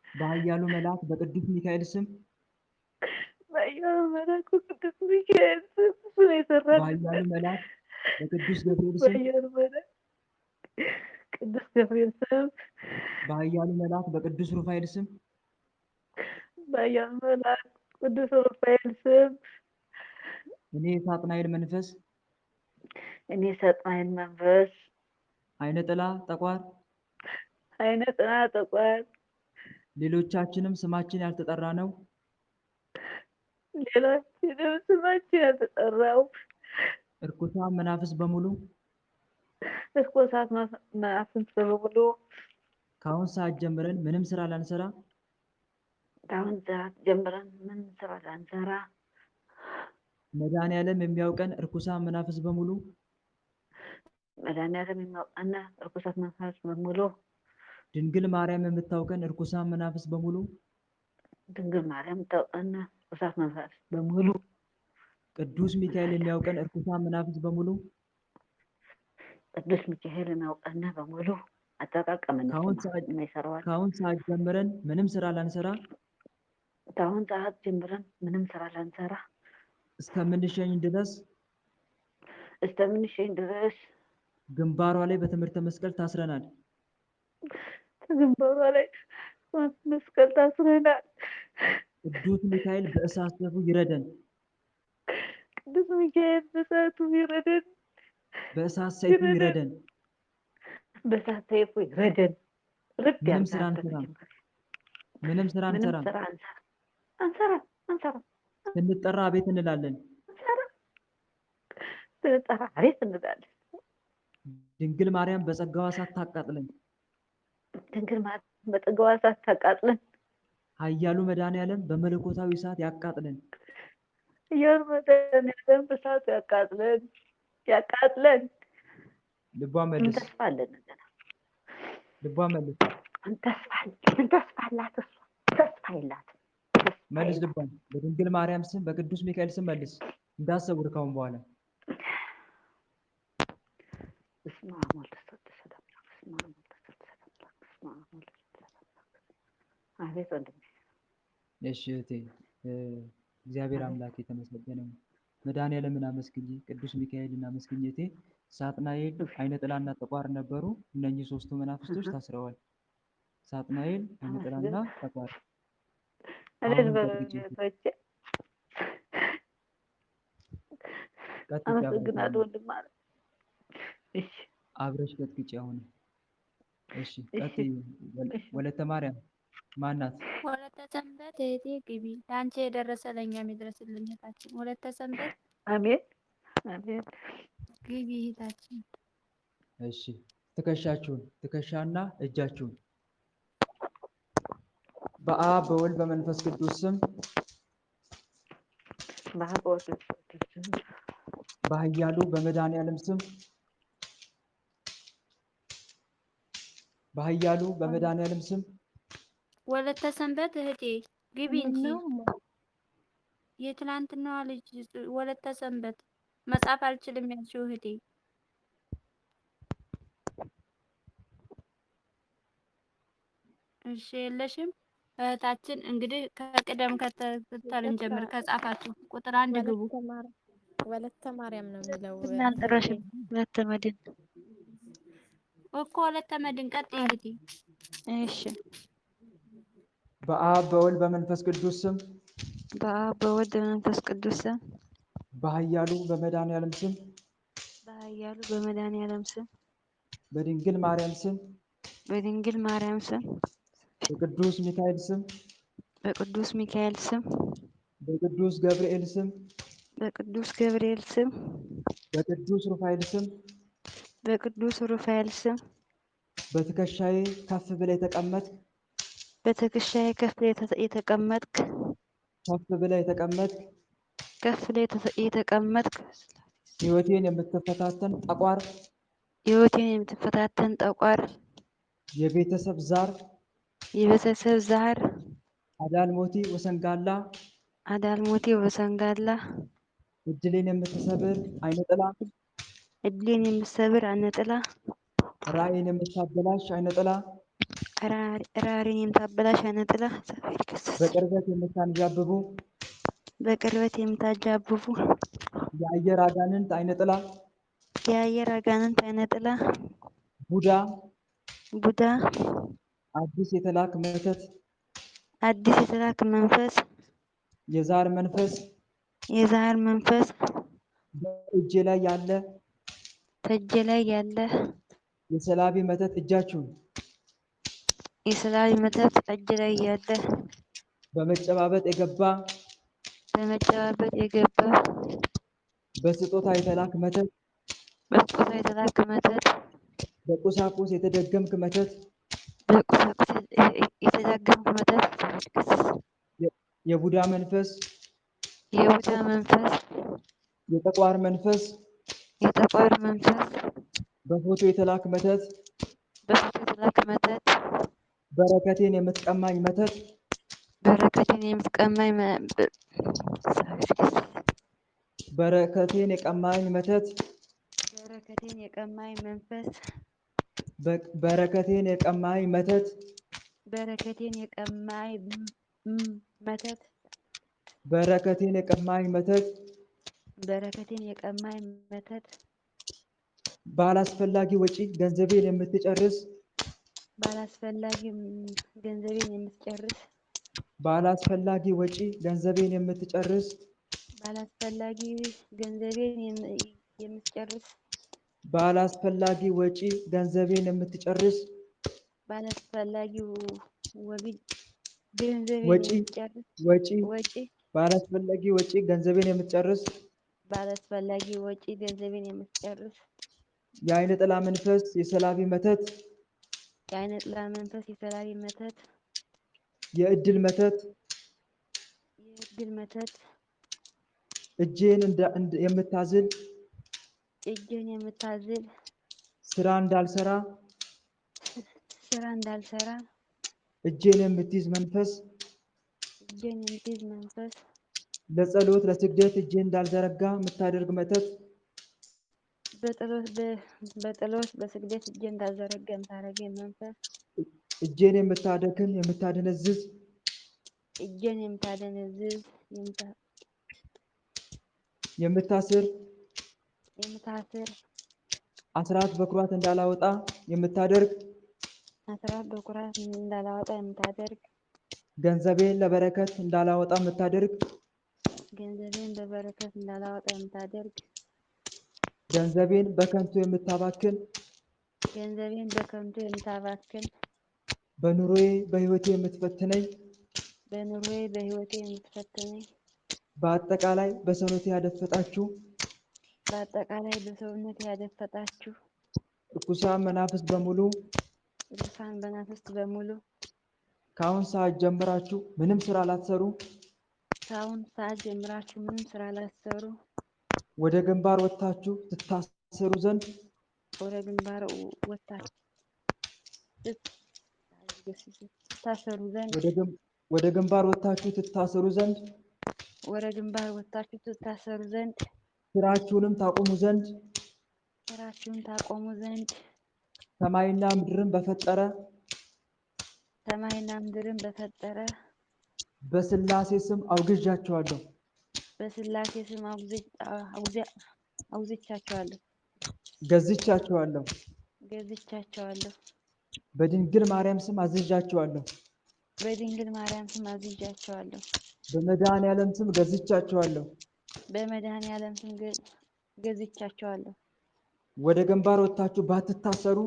በኃያሉ መልአክ በቅዱስ ሚካኤል ስም። በኃያሉ መልአክ በቅዱስ ሚካኤል ስም። በኃያሉ መልአክ በቅዱስ ገብርኤል ስም። ቅዱስ ገብርኤል ስም። በኃያሉ መልአክ በቅዱስ ሩፋኤል ስም። በኃያሉ መልአክ ቅዱስ ሩፋኤል ስም። እኔ ሳጥናኤል መንፈስ አይነ ጥላ ጠቋር ሌሎቻችንም ስማችን ያልተጠራ ነው እርኩሳን መናፍስት በሙሉ ከአሁን ሰዓት ጀምረን ምንም ስራ ላንሰራ መድኃኒዓለም የሚያውቀን እርኩሳን መናፍስት በሙሉ ድንግል ማርያም የምታውቀን እርኩሳን መናፍስት በሙሉ ቅዱስ ሚካኤል የሚያውቀን እርኩሳን መናፍስት በሙሉ ከአሁን ሰዓት ጀምረን ምንም ስራ ላንሰራ እስከምንሸኝ ድረስ ግንባሯ ላይ በትምህርተ መስቀል ታስረናል። ግንባሯ ላይ መስቀል ታስረናል። ቅዱስ ሚካኤል በእሳት ሰይፉ ይረደን። ቅዱስ ሚካኤል በእሳቱ ይረደን። በእሳት ሰይፉ ይረደን። በእሳት ሰይፉ ይረደን። ልብ ምንም ስራ ያርጋት። አንሰራም። ምንም ስራ ምንም አንሰራም። ስራ አንሰራም። ስንጠራ አቤት እንላለን። ስንጠራ አቤት እንላለን። ድንግል ማርያም በጸጋዋ እሳት ታቃጥለን። ድንግል ማርያም በጸጋዋ እሳት ታቃጥለን። ኃያሉ መድኃኔዓለም በመለኮታዊ እሳት ያቃጥለን። ኃያሉ መድኃኔዓለም በእሳቱ ያቃጥለን። ልቧ ምን መልስ። ተስፋ አለን? ልቧ መልስ። ምን ተስፋ አላት? እሷ ተስፋ የላትም። መልስ ልቧን። በድንግል ማርያም ስም በቅዱስ ሚካኤል ስም መልስ። እንዳሰቡር ካሁን በኋላ በስመ አብ ወወልድ ወመንፈስ ቅዱስ። አቤት ወንድሜ። እሺ እህቴ፣ እግዚአብሔር አምላክ የተመሰገነ ነው። መድኃኔዓለምን አመስግኝ፣ ቅዱስ ሚካኤልን አመስግኝ እህቴ። ሳጥናኤል፣ አይነ ጥላና ጠቋር ነበሩ። እነኚህ ሶስቱ መናፍስቶች ታስረዋል። ሳጥናኤል፣ አይነ ጥላና ጠቋር። እኔን አሁን በቤቶቼ አመሰግናለሁ ወንድም አለ። እሺ አብረሽ ቀጥቅጭ አሁን። እሺ ቀጥይ። ወለተ ማርያም ማናት? ወለተ ሰንበት እህቴ ግቢ። ለአንቺ የደረሰ ለእኛም ይድረስልን እህታችን ወለተ ሰንበት። አሜን አሜን። ግቢ እህታችን። እሺ ትከሻችሁን፣ ትከሻና እጃችሁን በአብ በወልድ በመንፈስ ቅዱስ ስም በኃያሉ በመድኃኔዓለም ስም በኃያሉ በመድኃኔዓለም ስም ወለተ ሰንበት እህቴ ግቢ እንጂ የትላንትናዋ ልጅ ወለተ ሰንበት መጻፍ አልችልም ያልሽው እህቴ እሺ የለሽም እህታችን። እንግዲህ ከቅደም ከተከተል እንጀምር። ከጻፋችሁ ቁጥር 1 ግቡ። ወለተ ማርያም ነው የሚለው እናንጠራሽም ወለተ መድን እኮ ወለተ መድን ቀጥይ እህቴ። እሺ በአብ በወልድ በመንፈስ ቅዱስ ስም በአብ በወልድ በመንፈስ ቅዱስ ስም በኃያሉ በመድኃኔዓለም ስም በኃያሉ በመድኃኔዓለም ስም በድንግል ማርያም ስም በድንግል ማርያም ስም በቅዱስ ሚካኤል ስም በቅዱስ ሚካኤል ስም በቅዱስ ገብርኤል ስም በቅዱስ ገብርኤል ስም በቅዱስ ሩፋኤል ስም በቅዱስ ሩፋኤል ስም በትከሻዬ ከፍ ብለህ የተቀመጥክ በትከሻዬ ከፍ ብለህ የተቀመጥክ ከፍ ብለህ የተቀመጥክ ከፍ ብለህ የተቀመጥክ ሕይወቴን የምትፈታተን ጠቋር ሕይወቴን የምትፈታተን ጠቋር የቤተሰብ ዛር የቤተሰብ ዛር አዳልሞቲ ወሰንጋላ አዳልሞቴ ወሰንጋላ እድሌን የምትሰብር አይነ ጥላ እድሌን የምትሰብር አይነ ጥላ ራእይን የምታበላሽ አይነ ጥላ ራሪን የምታበላሽ አይነ ጥላ በቅርበት የምታንዣብቡ በቅርበት የምታጃብቡ የአየር አጋንንት አይነ ጥላ የአየር አጋንንት አይነ ጥላ ቡዳ አዲስ የተላክ መተት አዲስ የተላክ መንፈስ የዛር መንፈስ በእጄ ላይ ያለ ተእጄ ላይ ያለ የሰላቢ መተት እጃችሁን የሰላቢ መተት እጅ ላይ ያለ በመጨባበጥ የገባ በስጦታ የተላክ መተት በቁሳቁስ የተደገምክ መተት የቡዳ መንፈስ የጠቋር መንፈስ በፎቶ የተላክ መተት በረከቴን የምትቀማኝ መተት በረከቴን የቀማኝ መተት በረከቴን የቀማኝ መተት በረከቴን የቀማኝ መተት ባላስፈላጊ ወጪ ገንዘቤን የምትጨርስ ባላስፈላጊ ገንዘቤን የምትጨርስ ባላስፈላጊ ወጪ ገንዘቤን የምትጨርስ ባላስፈላጊ ገንዘቤን የምትጨርስ ባላስፈላጊ ወጪ ገንዘቤን የምትጨርስ ባላስፈላጊ ወጪ ገንዘቤን ወጪ የምትጨርስ ወጪ ወጪ ባላስፈላጊ ወጪ ገንዘቤን የምትጨርስ ባላስፈላጊ ወጪ ገንዘቤን የምትጨርስ የዓይነ ጥላ መንፈስ የሰላቢ መተት የዓይነ ጥላ መንፈስ የሰላቢ መተት የእድል መተት የእድል መተት እጄን የምታዝል እጄን የምታዝል ስራ እንዳልሰራ እጄን የምትይዝ መንፈስ እጄን የምትይዝ መንፈስ ለጸሎት ለስግደት እጄን እንዳልዘረጋ የምታደርግ መተት በጸሎት በስግደት እጄን እንዳልዘረጋ የምታደርገኝ መንፈስ እጄን የምታደክም የምታደነዝዝ እጄን የምታደነዝዝ የምታስር አስራት በኩራት እንዳላወጣ የምታደርግ አስራት በኩራት እንዳላወጣ የምታደርግ ገንዘቤን ለበረከት እንዳላወጣ የምታደርግ ገንዘቤን በበረከት እንዳላወጣ የምታደርግ ገንዘቤን በከንቱ የምታባክን ገንዘቤን በከንቱ የምታባክን በኑሮዬ በሕይወቴ የምትፈትነኝ በኑሮዬ በሕይወቴ የምትፈትነኝ በአጠቃላይ በሰውነቴ ያደፈጣችሁ በአጠቃላይ በሰውነቴ ያደፈጣችሁ ርኩሳን መናፍስት በሙሉ ከአሁን ሰዓት ጀምራችሁ ምንም ስራ ላትሰሩ ወደ ግንባር ወጥታችሁ ትታሰሩ ዘንድ ወደ ግንባር ወጥታችሁ ትታሰሩ ዘንድ ስራችሁንም ታቆሙ ዘንድ ሰማይና ምድርን በፈጠረ በስላሴ ስም አውግዣቸዋለሁ። በስላሴ ስም አውግዣቸዋለሁ። ገዝቻቸዋለሁ። በድንግል ማርያም ስም አዝዣቸዋለሁ። በመድኃኔዓለም ስም ገዝቻቸዋለሁ። ወደ ግንባር ወጥታችሁ ባትታሰሩ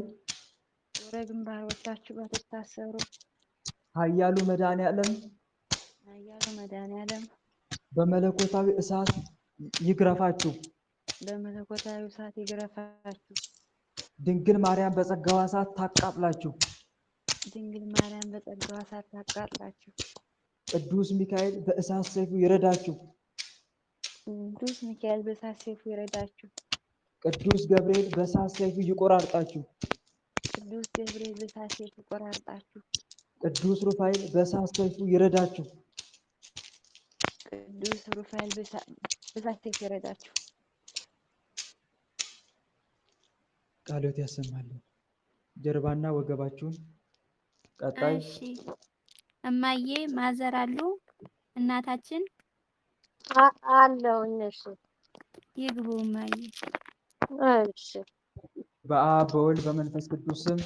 ኃያሉ መድኃኔዓለም በመለኮታዊ እሳት ይግረፋችሁ። ድንግል ማርያም በጸጋዋ እሳት ታቃጥላችሁ። ቅዱስ ሚካኤል በእሳት ሰይፉ ይረዳችሁ። ቅዱስ ገብርኤል በእሳት ሰይፉ ይቆራርጣችሁ። ቅዱስ ሩፋኤል በእሳት ሰይፉ ይረዳችሁ። ቃልዎት ያሰማልን። ጀርባና ወገባችሁን ቀጣይ። እሺ እማዬ ማዘር አሉ እናታችን አለሁኝ። እሺ ይግቡ እማዬ። እሺ በአብ በወልድ በመንፈስ ቅዱስ ስም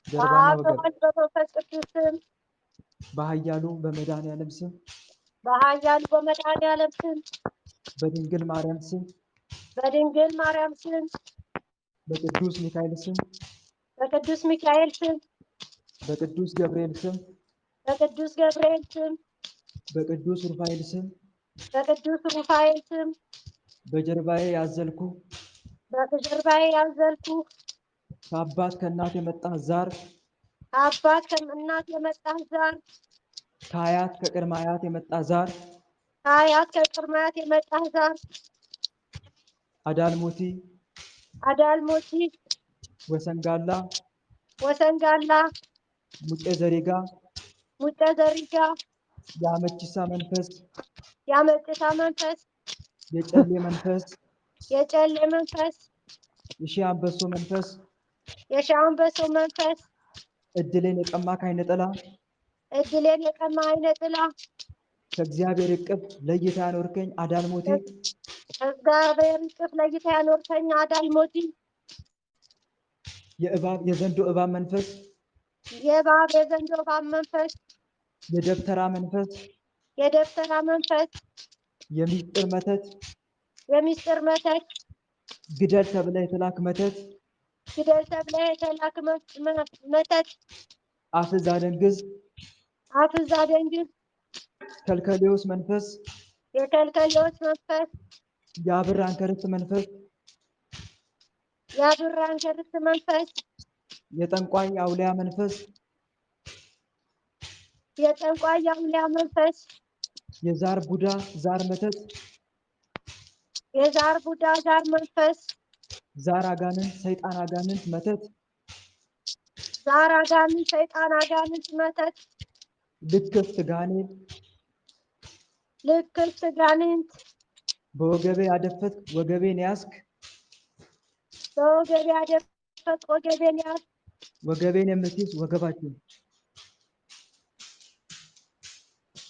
ጀርባና ወገብ በመንፈስ ቅዱስ ስም በኃያሉ በመድኃኔዓለም ስም በድንግል ማርያም ስም በቅዱስ ሚካኤል ስም በቅዱስ ገብርኤል ስም በቅዱስ ሩፋኤል ስም በጀርባዬ ያዘልኩ ከአባት ከእናት የመጣ ዛር ከአያት ከቅድመ አያት የመጣ ዛር አዳልሞቲ ወሰንጋላ ሙጬ ዘሪጋ የአመቺሳ መንፈስ የጨሌ መንፈስ የሺህ አንበሶ መንፈስ እድሌን የቀማ ከዓይነ ጥላ ከእግዚአብሔር እቅፍ ለይታ ያኖርከኝ አዳልሞቲ የዘንዶ እባብ መንፈስ፣ የዘንዶ እባብ መንፈስ፣ የደብተራ መንፈስ፣ የደብተራ መንፈስ፣ የሚስጥር መተት፣ የሚስጥር መተት፣ ግደል ተብለ የተላክ መተት፣ ግደል ተብለ የተላክ መተት፣ አፍዝ አደንግዝ፣ ከልከሌዎስ መንፈስ፣ የከልከሌዎስ መንፈስ፣ የአብር አንከርት መንፈስ፣ የአብር አንከርት መንፈስ፣ የጠንቋይ አውሊያ መንፈስ፣ የጠንቋይ አውሊያ መንፈስ፣ የዛር ቡዳ ዛር መተት፣ የዛር ቡዳ ዛር መንፈስ፣ ዛር አጋንንት ሰይጣን አጋንንት መተት፣ ዛር አጋንንት ሰይጣን አጋንንት መተት፣ ልክፍት ጋኔን፣ በወገቤ ያደፈት ወገቤን ያስክ፣ በወገቤ ያደፈት ወገቤን ያስክ፣ ወገቤን የምትይዝ ወገባችን፣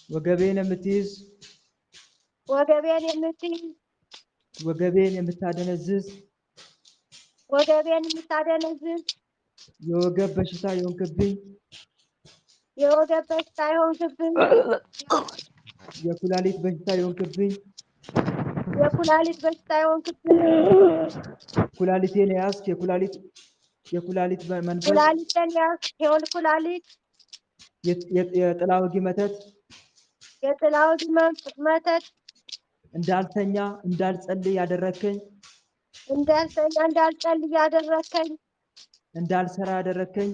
ወገቤን የምትይዝ ወገቤን የምታደነዝዝ፣ የወገብ በሽታ የሆንክብኝ፣ የኩላሊት በሽታ የሆንክብኝ፣ ኩላሊቴን ያዝክ፣ የኩላሊት መንፈስ፣ የጥላ ወጊ መተት፣ እንዳልተኛ እንዳልጸልይ ያደረከኝ፣ እንዳልሰራ ያደረከኝ፣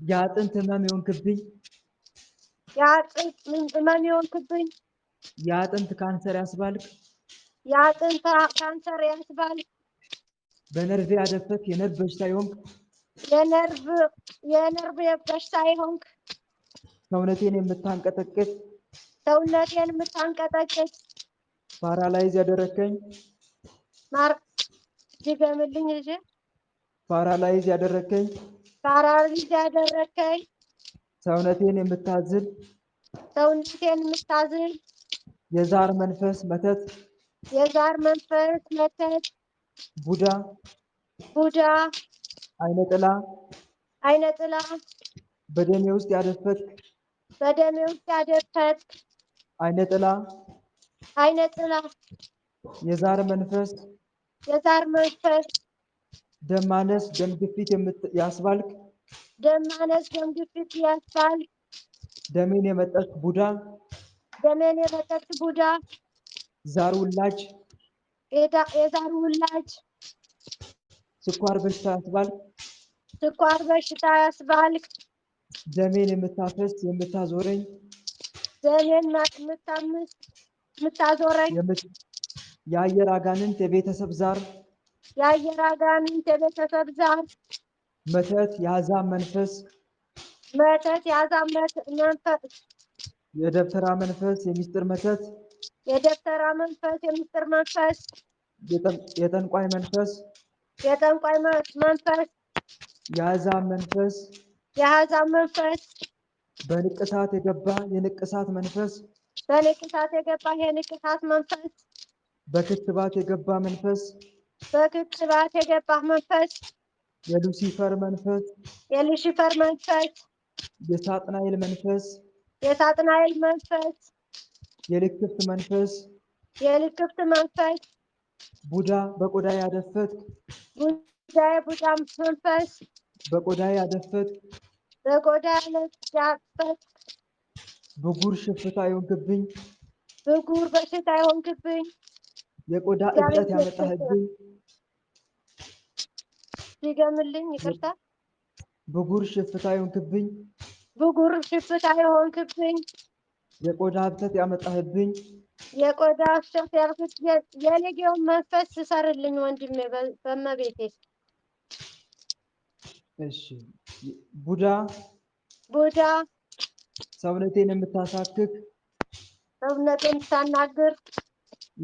የአጥንት ህመም የሆንክብኝ፣ የአጥንት ካንሰር ያስባልክ፣ በነርቭ ያደፈክ የነርቭ በሽታ የሆንክ፣ ሰውነቴን የምታንቀጠቅጥ፣ ፓራላይዝ ያደረከኝ፣ ፓራላይዝ ያደረከኝ፣ ሰውነቴን የምታዝል፣ የዛር መንፈስ መተት፣ ቡዳ አይነ ጥላ፣ በደሜ ውስጥ ያደፈት አይነ ጥላ፣ የዛር መንፈስ፣ ደም ማነስ ደም ግፊት ያስባልክ፣ ደሜን የመጠጥ ቡዳ፣ ዛር ውላጅ፣ ስኳር በሽታ ያስባልክ፣ ደሜን የምታፈስ የምታዞረኝ፣ የአየር አጋንንት የቤተሰብ ዛር፣ መተት የአሕዛብ መንፈስ፣ የደብተራ መንፈስ የሚስጥር መተት፣ የጠንቋይ መንፈስ፣ የአሕዛብ መንፈስ፣ በንቅሳት የገባ የንቅሳት መንፈስ፣ በክትባት የገባ መንፈስ፣ የሉሲፈር መንፈስ፣ የሳጥናኤል መንፈስ፣ የልክፍት መንፈስ፣ ቡዳ በቆዳ ያደፈት፣ በቆዳ ያደፈት፣ ብጉር ሽፍታ የሆንክብኝ፣ የቆዳ እብጠት ያመጣህብኝ፣ ብጉር ሽፍታ የሆንክብኝ፣ የቆዳ እብጠት ያመጣህብኝ፣ የሌጌውን መንፈስ ስሰርልኝ ወንድሜ በመቤቴ። እሺ ቡዳ ሰውነቴን የምታሳክክ፣ የምታናግር፣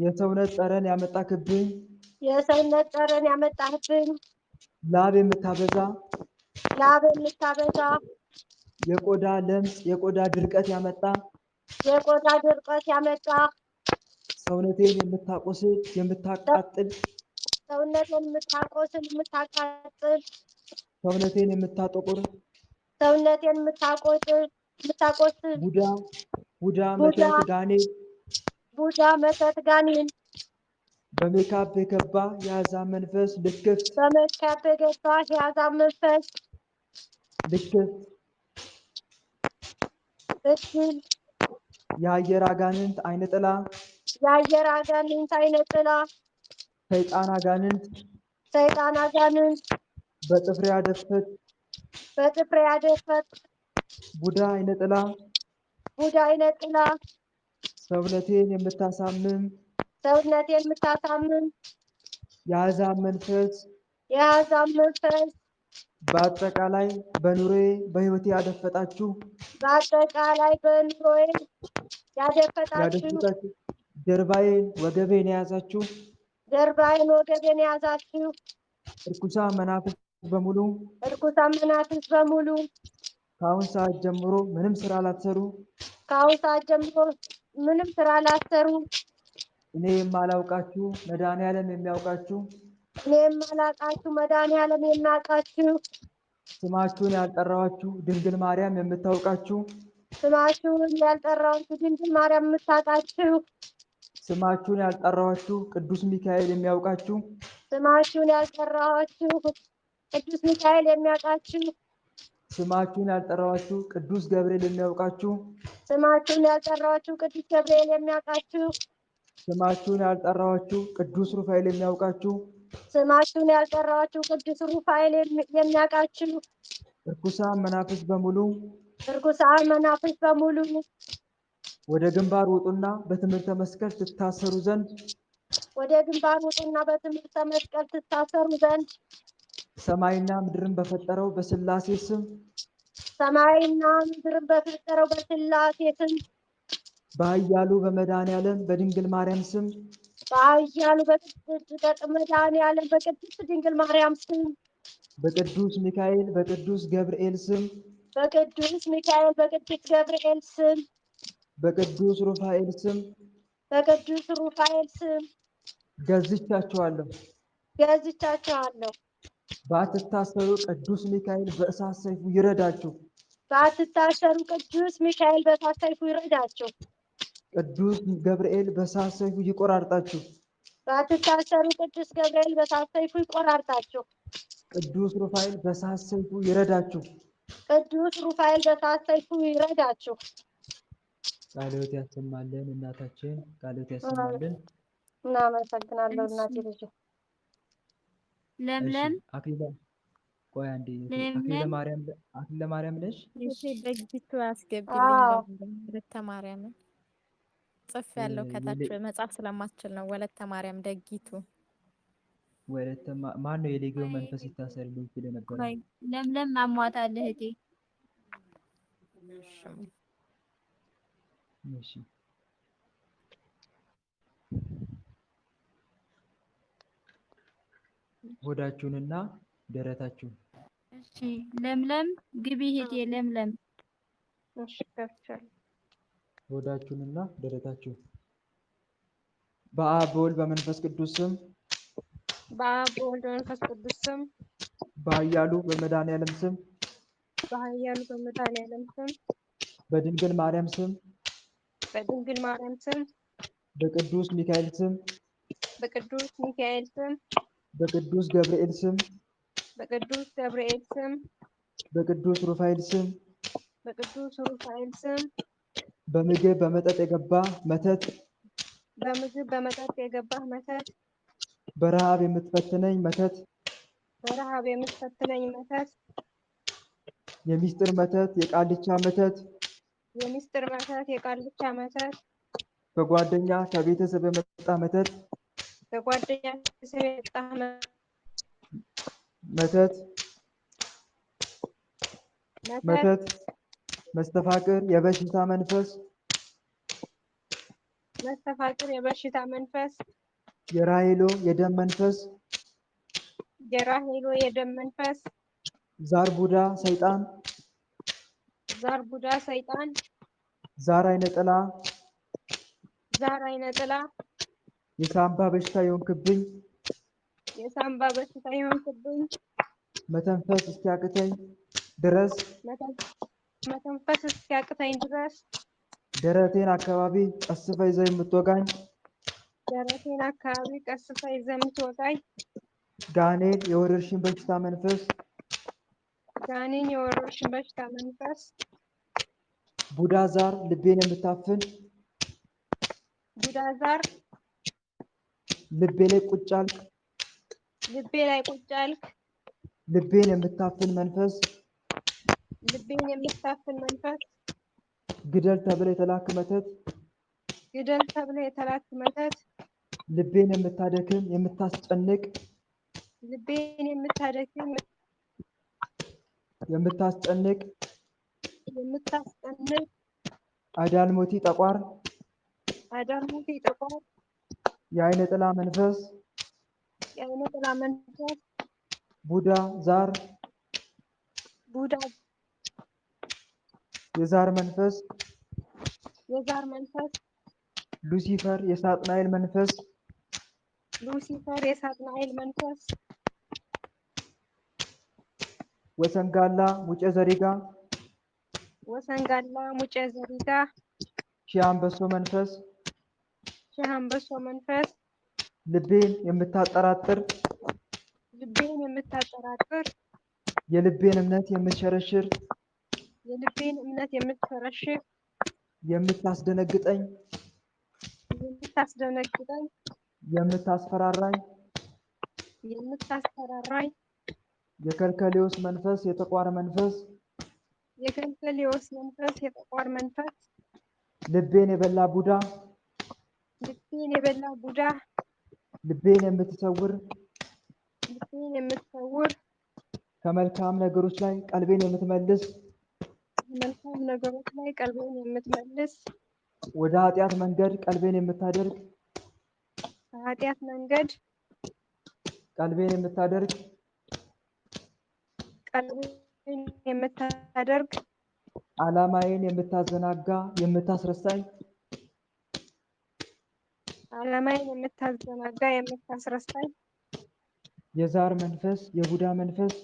የሰውነት ጠረን ያመጣክብኝ፣ ላብ የምታበዛ፣ የቆዳ ለምጽ የቆዳ ድርቀት ያመጣ፣ ሰውነቴን የምታቆስል የምታቃጥል፣ ሰውነቴን የምታቆስል የምታቃጥል ሰውነቴን የምታጠቁር ሰውነቴን የምታቆስል ቡዳ ቡዳ ቡዳ መተት ጋኔን ቡዳ መተት ጋኔን በሜካፕ የገባ የአሕዛብ መንፈስ ልክፍት በመካፍ የገባ የአሕዛብ መንፈስ ልክፍት እድል የአየር አጋንንት አይነ ጥላ የአየር አጋንንት አይነ ጥላ ሰይጣን አጋንንት ሰይጣን አጋንንት በጥፍሬ ያደፈት በጥፍሬ ያደፈት ቡዳ አይነ ጥላ ቡዳ አይነ ጥላ ሰውነቴን የምታሳምም ሰውነቴን የምታሳምም የአሕዛብ መንፈስ የአሕዛብ መንፈስ በአጠቃላይ በኑሮዬ በሕይወቴ ያደፈጣችሁ በአጠቃላይ በኑሮዬ ያደፈጣችሁ ጀርባዬን ወገቤን የያዛችሁ ጀርባዬን ወገቤን የያዛችሁ እርኩሳን መናፍስት በሙሉ እርኩሳን መናፍስት በሙሉ ከአሁን ሰዓት ጀምሮ ምንም ስራ ላትሰሩ ከአሁን ሰዓት ጀምሮ ምንም ስራ ላትሰሩ እኔ የማላውቃችሁ መድኃኔዓለም የሚያውቃችሁ እኔ የማላውቃችሁ መድኃኔዓለም የሚያውቃችሁ ስማችሁን ያልጠራኋችሁ ድንግል ማርያም የምታውቃችሁ ስማችሁን ያልጠራኋችሁ ድንግል ማርያም የምታውቃችሁ ስማችሁን ያልጠራኋችሁ ቅዱስ ሚካኤል የሚያውቃችሁ ስማችሁን ያልጠራኋችሁ ቅዱስ ሚካኤል የሚያውቃችሁ ስማችሁን ያልጠራኋችሁ ቅዱስ ገብርኤል የሚያውቃችሁ ስማችሁን ያልጠራኋችሁ ቅዱስ ገብርኤል የሚያውቃችሁ ስማችሁን ያልጠራኋችሁ ቅዱስ ሩፋኤል የሚያውቃችሁ ስማችሁን ያልጠራኋችሁ ቅዱስ ሩፋኤል የሚያውቃችሁ እርኩሳን መናፍስት በሙሉ እርኩሳን መናፍስት በሙሉ ወደ ግንባር ውጡና በትምህርተ መስቀል ትታሰሩ ዘንድ ወደ ግንባር ውጡና በትምህርተ መስቀል ትታሰሩ ዘንድ ሰማይና ምድርን በፈጠረው በሥላሴ ስም ሰማይና ምድርን በፈጠረው በሥላሴ ስም በኃያሉ በመድኃኔዓለም በድንግል ማርያም ስም በኃያሉ በመድኃኔዓለም በቅድስት ድንግል ማርያም ስም በቅዱስ ሚካኤል በቅዱስ ገብርኤል ስም በቅዱስ ሚካኤል በቅዱስ ገብርኤል ስም በቅዱስ ሩፋኤል ስም በቅዱስ ሩፋኤል ስም ገዝቻችኋለሁ። ገዝቻችኋለሁ። ባትታሰሩ ቅዱስ ሚካኤል በእሳት ሰይፉ ይረዳችሁ። ባትታሰሩ ቅዱስ ሚካኤል በእሳት ሰይፉ ይረዳችሁ። ቅዱስ ገብርኤል በእሳት ሰይፉ ይቆራርጣችሁ። ባትታሰሩ ቅዱስ ገብርኤል በእሳት ሰይፉ ይቆራርጣችሁ። ቅዱስ ሩፋኤል በእሳት ሰይፉ ይረዳችሁ። ቅዱስ ሩፋኤል በእሳት ሰይፉ ይረዳችሁ። ቃለ ሕይወት ያሰማልን። እናታችን ቃለ ሕይወት ያሰማልን። እናመሰግናለሁ እናቴ ልጅ ለምለም አክሊለ ቆይ አንዴ አክሊለ ማርያም ነሽ? እሺ በግቢቱ አስገቢልኝ ወለተ ማርያምን ጽፍ ያለው ከታች መጻፍ ስለማትችል ነው። ወለተ ማርያም ደጊቱ ወለተ ማን ነው? የሌጌው መንፈስ ይታሰርልኝ ሲል ነበር። ለምለም አሟታል እህቴ። እሺ ሆዳችሁንና ደረታችሁን። እሺ ለምለም ግቢ እህቴ ለምለም። እሺ ከፍቻለሁ። ሆዳችሁንና ደረታችሁን። በአብ በወልድ በመንፈስ ቅዱስ ስም በአብ በወልድ በመንፈስ ቅዱስ ስም በኃያሉ በመድኃኔዓለም ስም በኃያሉ በመድኃኔዓለም ስም በድንግል ማርያም ስም በድንግል ማርያም ስም በቅዱስ ሚካኤል ስም በቅዱስ ሚካኤል ስም በቅዱስ ገብርኤል ስም በቅዱስ ገብርኤል ስም በቅዱስ ሩፋኤል ስም በቅዱስ ሩፋኤል ስም በምግብ በመጠጥ የገባ መተት በምግብ በመጠጥ የገባ መተት በረሃብ የምትፈትነኝ መተት በረሃብ የምትፈትነኝ መተት የሚስጥር መተት የቃልቻ መተት የሚስጥር መተት የቃልቻ መተት በጓደኛ ከቤተሰብ የመጣ መተት በጓደኛ ቤተሰብ የመጣ መተት መስተፋቅር የበሽታ መንፈስ መስተፋቅር የበሽታ መንፈስ የራሄሎ የደም መንፈስ የራሄሎ የደም መንፈስ ዛር ቡዳ ሰይጣን ዛር ቡዳ ሰይጣን ዛር አይነ ጥላ ዛር አይነ ጥላ የሳምባ በሽታ የሆንክብኝ የሳምባ በሽታ የሆንክብኝ መተንፈስ እስኪያቅተኝ ድረስ መተንፈስ እስኪያቅተኝ ድረስ ደረቴን አካባቢ ቀስፈ ይዘህ የምትወጋኝ ደረቴን አካባቢ ቀስፋ ይዘህ የምትወጋኝ ጋኔን የወረርሽኝ በሽታ መንፈስ ጋኔን የወረርሽኝ በሽታ መንፈስ ቡዳ ዛር ልቤን የምታፍን ቡዳ ዛር ልቤ ላይ ቁጭ አልክ ልቤ ላይ ቁጭ አልክ ልቤን የምታፍን መንፈስ ልቤን የምታፍን መንፈስ ግደል ተብለ የተላክ መተት ግደል ተብለ የተላክ መተት ልቤን የምታደክም የምታስጨንቅ ልቤን የምታደክም የምታስጨንቅ የምታስጨንቅ አዳልሞቲ ጠቋር አዳልሞቲ ጠቋር የአይነ ጥላ መንፈስ የአይነ ጥላ መንፈስ ቡዳ ዛር ቡዳ የዛር መንፈስ የዛር መንፈስ ሉሲፈር የሳጥናኤል መንፈስ ሉሲፈር የሳጥናኤል መንፈስ ወሰንጋላ ሙጨ ዘሪጋ ወሰንጋላ ሙጨ ዘሪጋ ሺህ አንበሶ መንፈስ ሺህ አንበሶ መንፈስ ልቤን የምታጠራጥር ልቤን የምታጠራጥር የልቤን እምነት የምትሸረሽር የልቤን እምነት የምትሸረሽር የምታስደነግጠኝ የምታስደነግጠኝ የምታስፈራራኝ የምታስፈራራኝ የከልከሌዎስ መንፈስ የጠቋር መንፈስ የከልከሌዎስ መንፈስ የጠቋር መንፈስ ልቤን የበላ ቡዳ ልቤን የበላ ቡዳ ልቤን የምትሰውር ልቤን የምትሰውር ከመልካም ነገሮች ላይ ቀልቤን የምትመልስ መልካም ነገሮች ላይ ቀልቤን የምትመልስ ወደ ኃጢአት መንገድ ቀልቤን የምታደርግ ከኃጢአት መንገድ ቀልቤን የምታደርግ ቀልቤን የምታደርግ ዓላማዬን የምታዘናጋ የምታስረሳኝ ዓላማዬን የምታዘናጋ የምታስረሳኝ የዛር መንፈስ የቡዳ መንፈስ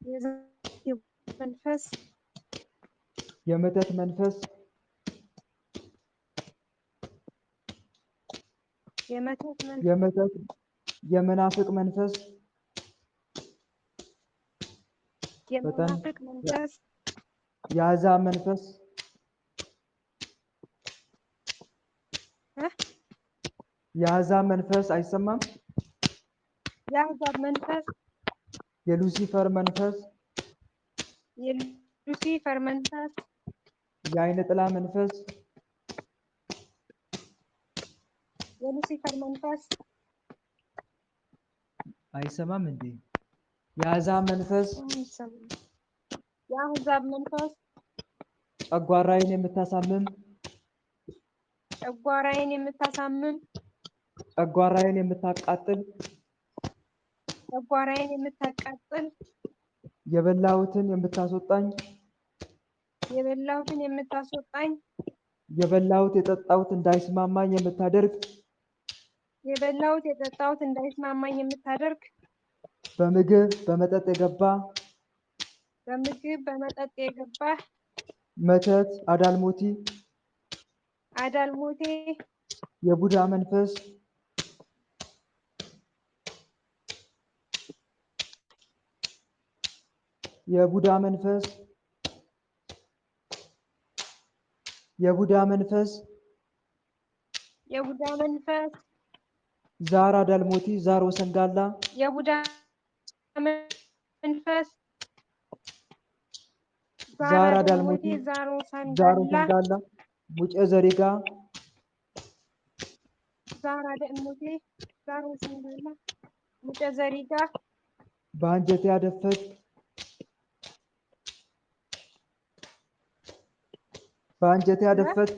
የዛር መንፈስ የመተት መንፈስ የመተት የመናፍቅ መንፈስ የመናፍቅ መንፈስ የአሕዛብ መንፈስ የአሕዛብ መንፈስ አይሰማም። የአሕዛብ መንፈስ የሉሲፈር መንፈስ የሉሲፈር መንፈስ የአይነ ጥላ መንፈስ የሉሲፈር መንፈስ አይሰማም እንዴ? የአሕዛብ መንፈስ የአሕዛብ መንፈስ ጨጓራዬን የምታሳምም ጨጓራዬን የምታሳምም ጨጓራዬን የምታቃጥል ጨጓራዬን የምታቃጥል የበላሁትን የምታስወጣኝ የበላሁትን የምታስወጣኝ የበላሁት የጠጣሁት እንዳይስማማኝ የምታደርግ የበላሁት የጠጣሁት እንዳይስማማኝ የምታደርግ በምግብ በመጠጥ የገባ በምግብ በመጠጥ የገባ መተት አዳልሞቲ አዳልሞቴ የቡዳ መንፈስ የቡዳ መንፈስ የቡዳ መንፈስ የቡዳ መንፈስ ዛር አዳልሞቲ ዛር ወሰንጋላ የቡዳ መንፈስ ዛር አዳልሞቲ ዛር ዛር ወሰንጋላ ወሰንጋላ ሙጨ ዘሪጋ ዛር አዳልሞቴ ዛር ወሰንጋላ ሙጨ ዘሪጋ በአንጀቴ ያደፈት በአንጀቴ ያደፈት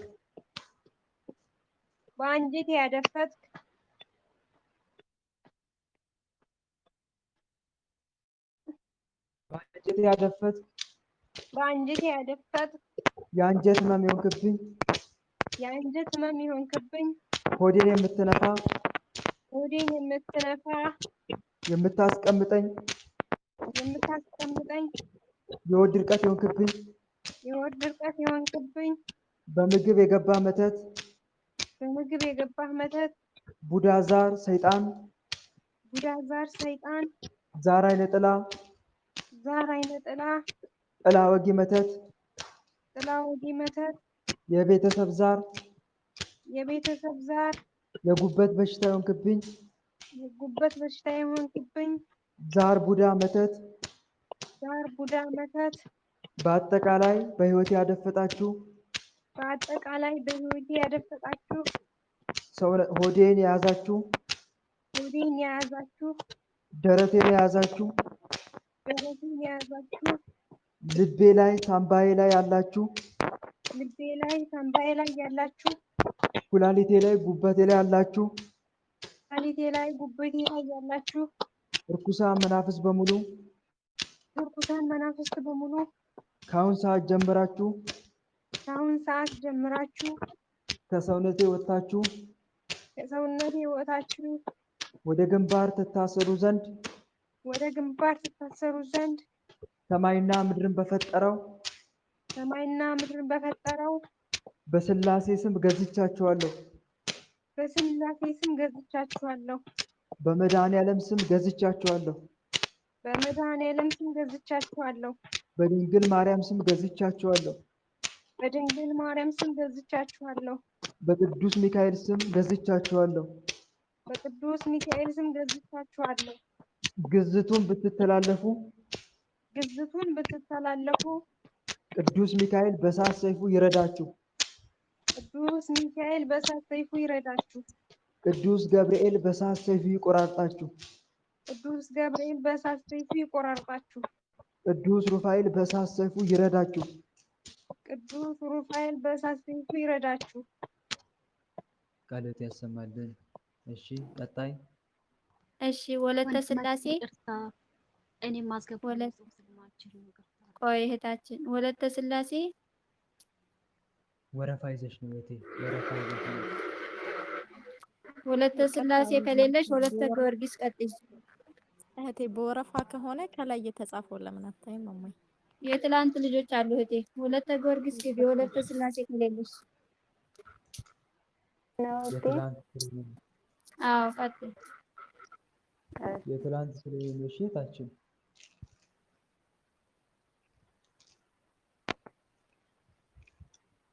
በአንጀቴ ያደፈት በአንጀቴ ያደፈት በአንጀቴ ያደፈት የአንጀት ህመም የሆንክብኝ የአንጀት ህመም የሆንክብኝ ሆዴን የምትነፋ ሆዴን የምትነፋ የምታስቀምጠኝ የሆድ ድርቀት የሆንክብኝ የሆድ ድርቀት የሆንክብኝ በምግብ የገባ መተት ቡዳ ዛር ሰይጣን ዛር አይነ ጥላ ጥላ ወጊ መተት የቤተሰብ ዛር የጉበት በሽታ የሆንክብኝ ዛር ቡዳ መተት በአጠቃላይ በሕይወቴ ያደፈጣችሁ ሆዴን የያዛችሁ ደረቴን የያዛችሁ ልቤ ላይ ሳምባዬ ላይ ያላችሁ ኩላሊቴ ላይ ጉበቴ ላይ ያላችሁ እርኩሳን መናፍስት በሙሉ ከአሁን ሰዓት ጀምራችሁ ከሰውነቴ ወጥታችሁ ወደ ግንባር ትታሰሩ ዘንድ ሰማይና ምድርን በፈጠረው በስላሴ ስም ገዝቻችኋለሁ። በመድኃኔዓለም ስም ገዝቻችኋለሁ። በድንግል ማርያም ስም ገዝቻችኋለሁ። በቅዱስ ሚካኤል ስም ገዝቻችኋለሁ። ግዝቱን ብትተላለፉ ቅዱስ ሚካኤል በእሳት ሰይፉ ይረዳችሁ። ቅዱስ ገብርኤል በእሳት ሰይፉ ይቆራርጣችሁ። ቅዱስ ሩፋኤል በእሳት ሰይፉ ይረዳችሁ። ቃልዎት ያሰማልን። እሺ ቀጣይ። እሺ ወለተ ስላሴ እኔ ማስገባው ቆይ እህታችን ወለተ ስላሴ ወረፋ ይዘሽ ነው እህቴ፣ ወረፋ ይዘሽ ነው። ወለተ ስላሴ ከሌለሽ ወለተ ጊዮርጊስ ቀጥይ እህቴ። በወረፋ ከሆነ ከላይ የተጻፈው ለምን አታይም እማዬ? የትላንት ልጆች አሉ እህቴ። ወለተ ጊዮርጊስ ግቢ፣ ወለተ ስላሴ ከሌለሽ። አዎ ቀጥይ። የትላንት ስለሌለሽ ታችን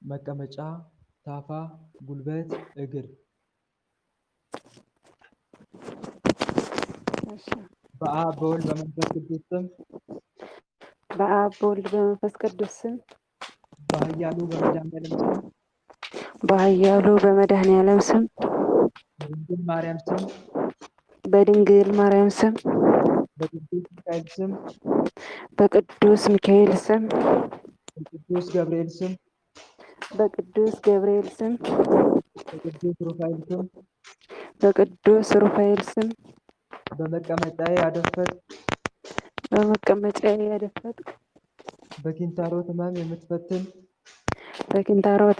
መቀመጫ፣ ታፋ፣ ጉልበት፣ እግር። በአብ በወልድ በመንፈስ ቅዱስ ስም በኃያሉ በመድኃኔዓለም ስም በድንግል ማርያም ስም በቅዱስ ሚካኤል ስም በቅዱስ ገብርኤል ስም በቅዱስ ሩፋኤል ስም በመቀመጫዬ ያደፈጥኩ በኪንታሮት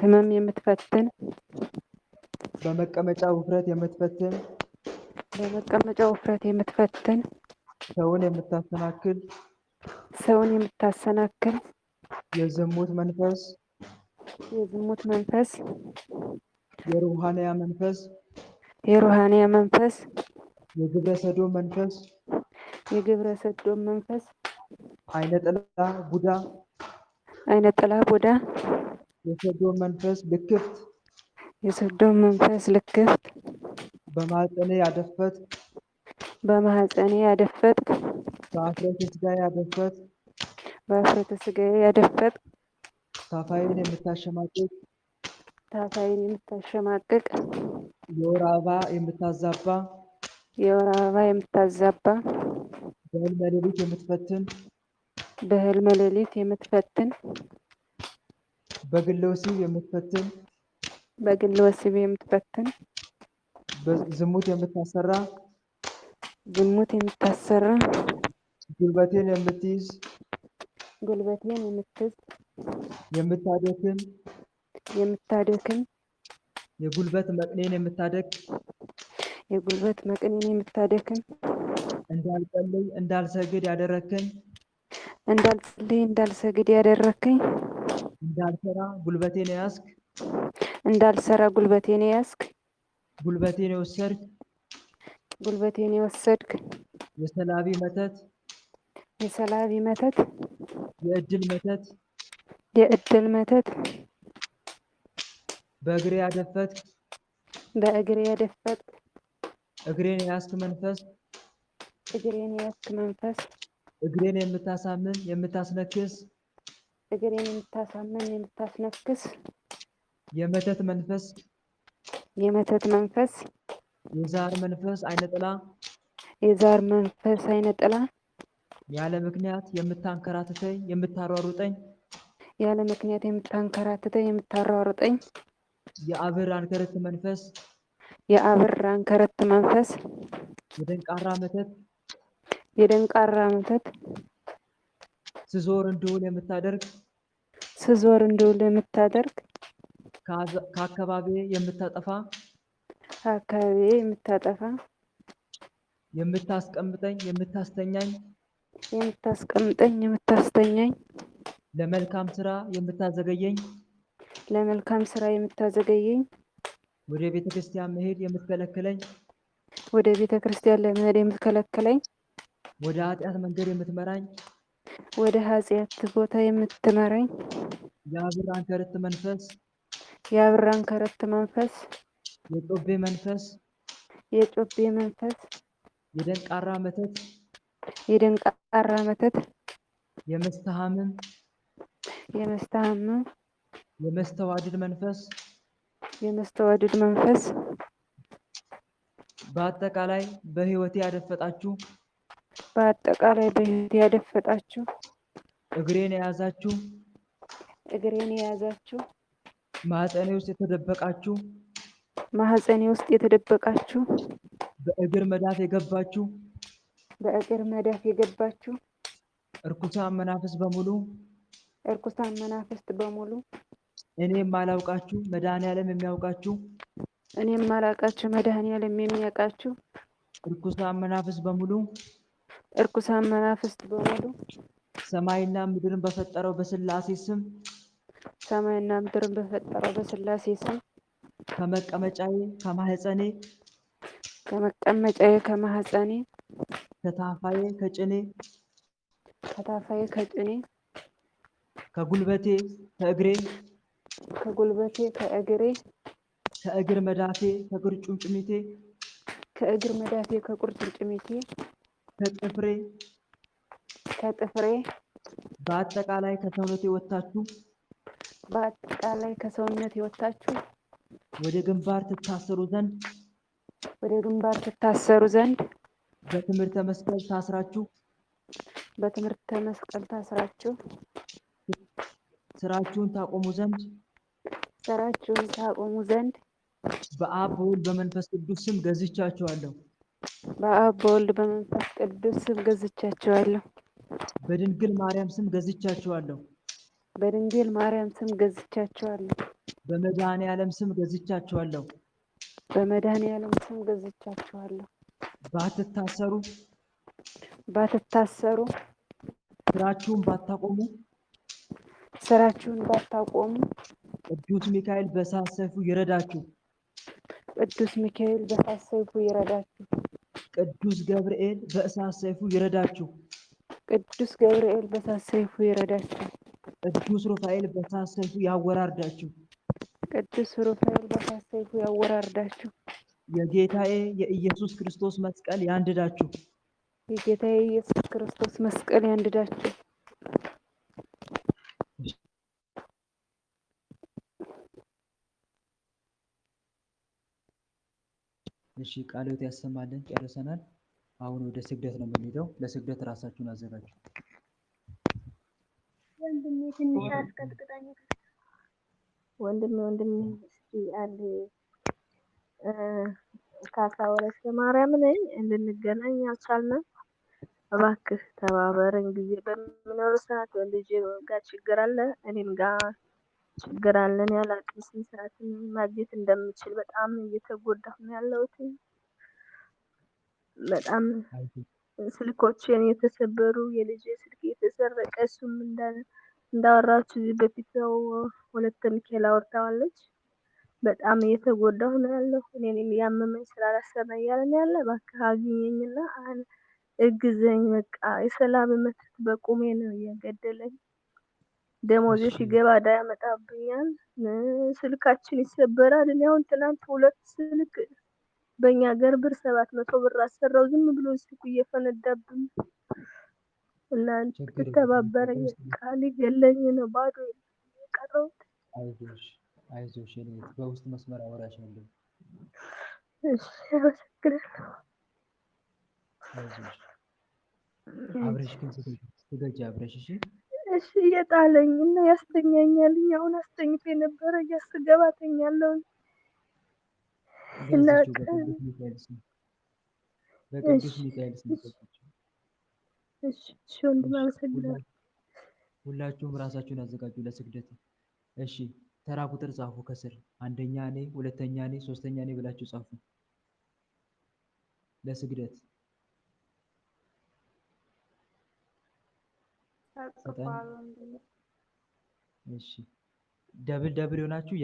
ሕመም የምትፈትን በመቀመጫ ውፍረት የምትፈትን ሰውን የምታሰናክል የዝሙት መንፈስ የሩሃንያ መንፈስ የግብረ ሰዶም መንፈስ አይነ ጥላ ቡዳ የሰዶም መንፈስ ልክፍት በማኅፀኔ ያደፈጥክ በኀፍረተ ሥጋዬ ያደፈጥክ ታፋዬን የምታሸማቅቅ የወር አበባ የምታዛባ በሕልመ ሌሊት የምትፈትን በግለ ወሲብ የምትፈትን ዝሙት የምታሰራ ጉልበቴን የምትይዝ የምታደክም የጉልበት መቅኔን የጉልበት መቅኔን የምታደክም እንዳልጸልይ እንዳልሰግድ ያደረከኝ እንዳልጸልይ እንዳልሰግድ ያደረከኝ እንዳልሰራ ጉልበቴን ያዝክ እንዳልሰራ ጉልበቴን ያዝክ ጉልበቴን የወሰድክ ጉልበቴን የወሰድክ የሰላቢ መተት የሰላቢ መተት የእድል መተት የእድል መተት በእግሬ ያደፈትክ በእግሬ ያደፈጥክ እግሬን የያዝክ መንፈስ እግሬን የያዝክ መንፈስ እግሬን የምታሳምን የምታስነክስ እግሬን የምታሳምን የምታስነክስ የመተት መንፈስ የመተት መንፈስ የዛር መንፈስ አይነ ጥላ የዛር መንፈስ አይነ ጥላ ያለ ምክንያት የምታንከራትተኝ የምታሯሩጠኝ ያለ ምክንያት የምታንከራትተኝ የምታሯሩጠኝ የአብር አንከርት መንፈስ የአብር አንከረት መንፈስ የደንቃራ መተት የደንቃራ መተት ስዞር እንድውል የምታደርግ ስዞር እንድውል የምታደርግ ከአካባቢ የምታጠፋ አካባቢ የምታጠፋ የምታስቀምጠኝ የምታስተኛኝ የምታስቀምጠኝ የምታስተኛኝ ለመልካም ስራ የምታዘገየኝ ለመልካም ስራ የምታዘገየኝ ወደ ቤተ ክርስቲያን መሄድ የምትከለክለኝ ወደ ቤተ ክርስቲያን ለመሄድ የምትከለክለኝ ወደ ኃጢአት መንገድ የምትመራኝ ወደ ኃጢአት ቦታ የምትመራኝ የአብር አንከርት መንፈስ የአብር አንከረት መንፈስ የጮቤ መንፈስ የጮቤ መንፈስ የደንቃራ መተት የደንቃራ መተት የመስተሃምም የመስተሃምም የመስተዋድድ መንፈስ የመስተዋድድ መንፈስ በአጠቃላይ በህይወቴ ያደፈጣችሁ በአጠቃላይ በህይወቴ ያደፈጣችሁ እግሬን የያዛችሁ እግሬን የያዛችሁ ማህፀኔ ውስጥ የተደበቃችሁ ማህፀኔ ውስጥ የተደበቃችሁ በእግር መዳፍ የገባችሁ በእግር መዳፍ የገባችሁ እርኩሳን መናፍስት በሙሉ እርኩሳን መናፍስት በሙሉ እኔም አላውቃችሁ መድኃኔዓለም የሚያውቃችሁ እኔም አላውቃችሁ መድኃኔዓለም የሚያውቃችሁ እርኩሳን መናፍስት በሙሉ እርኩሳን መናፍስት በሙሉ ሰማይና ምድርን በፈጠረው በስላሴ ስም ሰማይና ምድርን በፈጠረው በስላሴ ስም ከመቀመጫዬ ከማህፀኔ ከመቀመጫዬ ከማህፀኔ ከታፋዬ ከጭኔ ከታፋዬ ከጭኔ ከጉልበቴ ከእግሬ ከጉልበቴ ከእግሬ ከእግር መዳፌ ከቁርጭምጭሚቴ ከእግር መዳፌ ከቁርጭምጭሚቴ ከጥፍሬ ከጥፍሬ በአጠቃላይ ከሰውነቴ ወጥታችሁ በአጠቃላይ ከሰውነቴ ወጥታችሁ ወደ ግንባር ትታሰሩ ዘንድ ወደ ግንባር ትታሰሩ ዘንድ በትምህርተ መስቀል ታስራችሁ በትምህርተ መስቀል ታስራችሁ ስራችሁን ታቆሙ ዘንድ ስራችሁን ታቆሙ ዘንድ በአብ በወልድ በመንፈስ ቅዱስ ስም ገዝቻችኋለሁ። በአብ በወልድ በመንፈስ ቅዱስ ስም ገዝቻችኋለሁ። በድንግል ማርያም ስም ገዝቻችኋለሁ። በድንግል ማርያም ስም ገዝቻችኋለሁ። በመድኃኔዓለም ስም ገዝቻችኋለሁ። በመድኃኔዓለም ስም ገዝቻችኋለሁ። ባትታሰሩ ባትታሰሩ ስራችሁን ባታቆሙ ስራችሁን ባታቆሙ ቅዱስ ሚካኤል በእሳት ሰይፉ ይረዳችሁ። ቅዱስ ሚካኤል በእሳት ሰይፉ ይረዳችሁ። ቅዱስ ገብርኤል በእሳት ሰይፉ ይረዳችሁ። ቅዱስ ገብርኤል በእሳት ሰይፉ ይረዳችሁ። ቅዱስ ሩፋኤል በእሳት ሰይፉ ያወራርዳችሁ። ቅዱስ ሩፋኤል በእሳት ሰይፉ ያወራርዳችሁ። የጌታዬ የኢየሱስ ክርስቶስ መስቀል ያንድዳችሁ። የጌታዬ የኢየሱስ ክርስቶስ መስቀል ያንድዳችሁ። እሺ ቃልዎት ያሰማልን። ጨርሰናል። አሁን ወደ ስግደት ነው የምንሄደው። ለስግደት ራሳችሁን አዘጋጁ። ወንድሜ ትንሽ አስቀጥቅጣኝ። ወንድሜ እስኪ አንድ ካሳ ወለተ ማርያም ነኝ። እንድንገናኝ አልቻልንም። እባክህ ተባበረኝ። ጊዜ በሚኖር ሰዓት ልጄ ጋር ችግር አለ፣ እኔም ጋር ችግር አለን። ያላቅም ስንት ሰዓት ማግኘት እንደምችል በጣም እየተጎዳሁ ነው ያለሁት። በጣም አይዞሽ ስልኮችን የተሰበሩ የልጄ ስልክ የተሰረቀ እሱም እንዳወራችሁ እዚህ በፊት ነው ወለተ ሚካኤል አወርታዋለች። በጣም እየተጎዳሁ ነው ያለው። እኔንም ያመመኝ ስላላሰራ እያለ ነው ያለ። እባክህ አግኘኝና እግዘኝ። በቃ የሰላም መተት በቁሜ ነው እየገደለኝ። ደሞዜ እሺ ሲገባ ዕዳ ያመጣብኛል። ስልካችን ይሰበራል። እኔ አሁን ትናንት 2 ስልክ በእኛ ሀገር ብር 700 ብር አሰራው። ዝም ብሎ ስልኩ እየፈነዳብኝ እና ችግር የለም ትተባበረኝ። ቃል ገለኝ ነው ባዶ የቀረሁት። አይዞሽ አይዞሽ የኔ እህት በውስጥ መስመር አወራሻለሁ። እሺ አመሰግናለሁ። አይዞሽ አብረሽ ግን ስገጂ አብረሽ እሺ እሺ እየጣለኝ እና ያስተኛኛል። አሁን አስተኝቶ የነበረ እያስገባ ተኛለሁ እና በዚችው በቅዱስ ሚካኤል ስም በቅዱስ ሚካኤል ስም ገባችሁ። እሺ ወንድም አመሰግናለሁ። ሁላችሁም ራሳችሁን አዘጋጁ ለስግደት። እሺ ተራ ቁጥር ጻፉ ከስር አንደኛ እኔ፣ ሁለተኛ እኔ፣ ሶስተኛ እኔ ብላችሁ ጻፉ ለስግደት። እሺ ደብል ደብል የሆናችሁ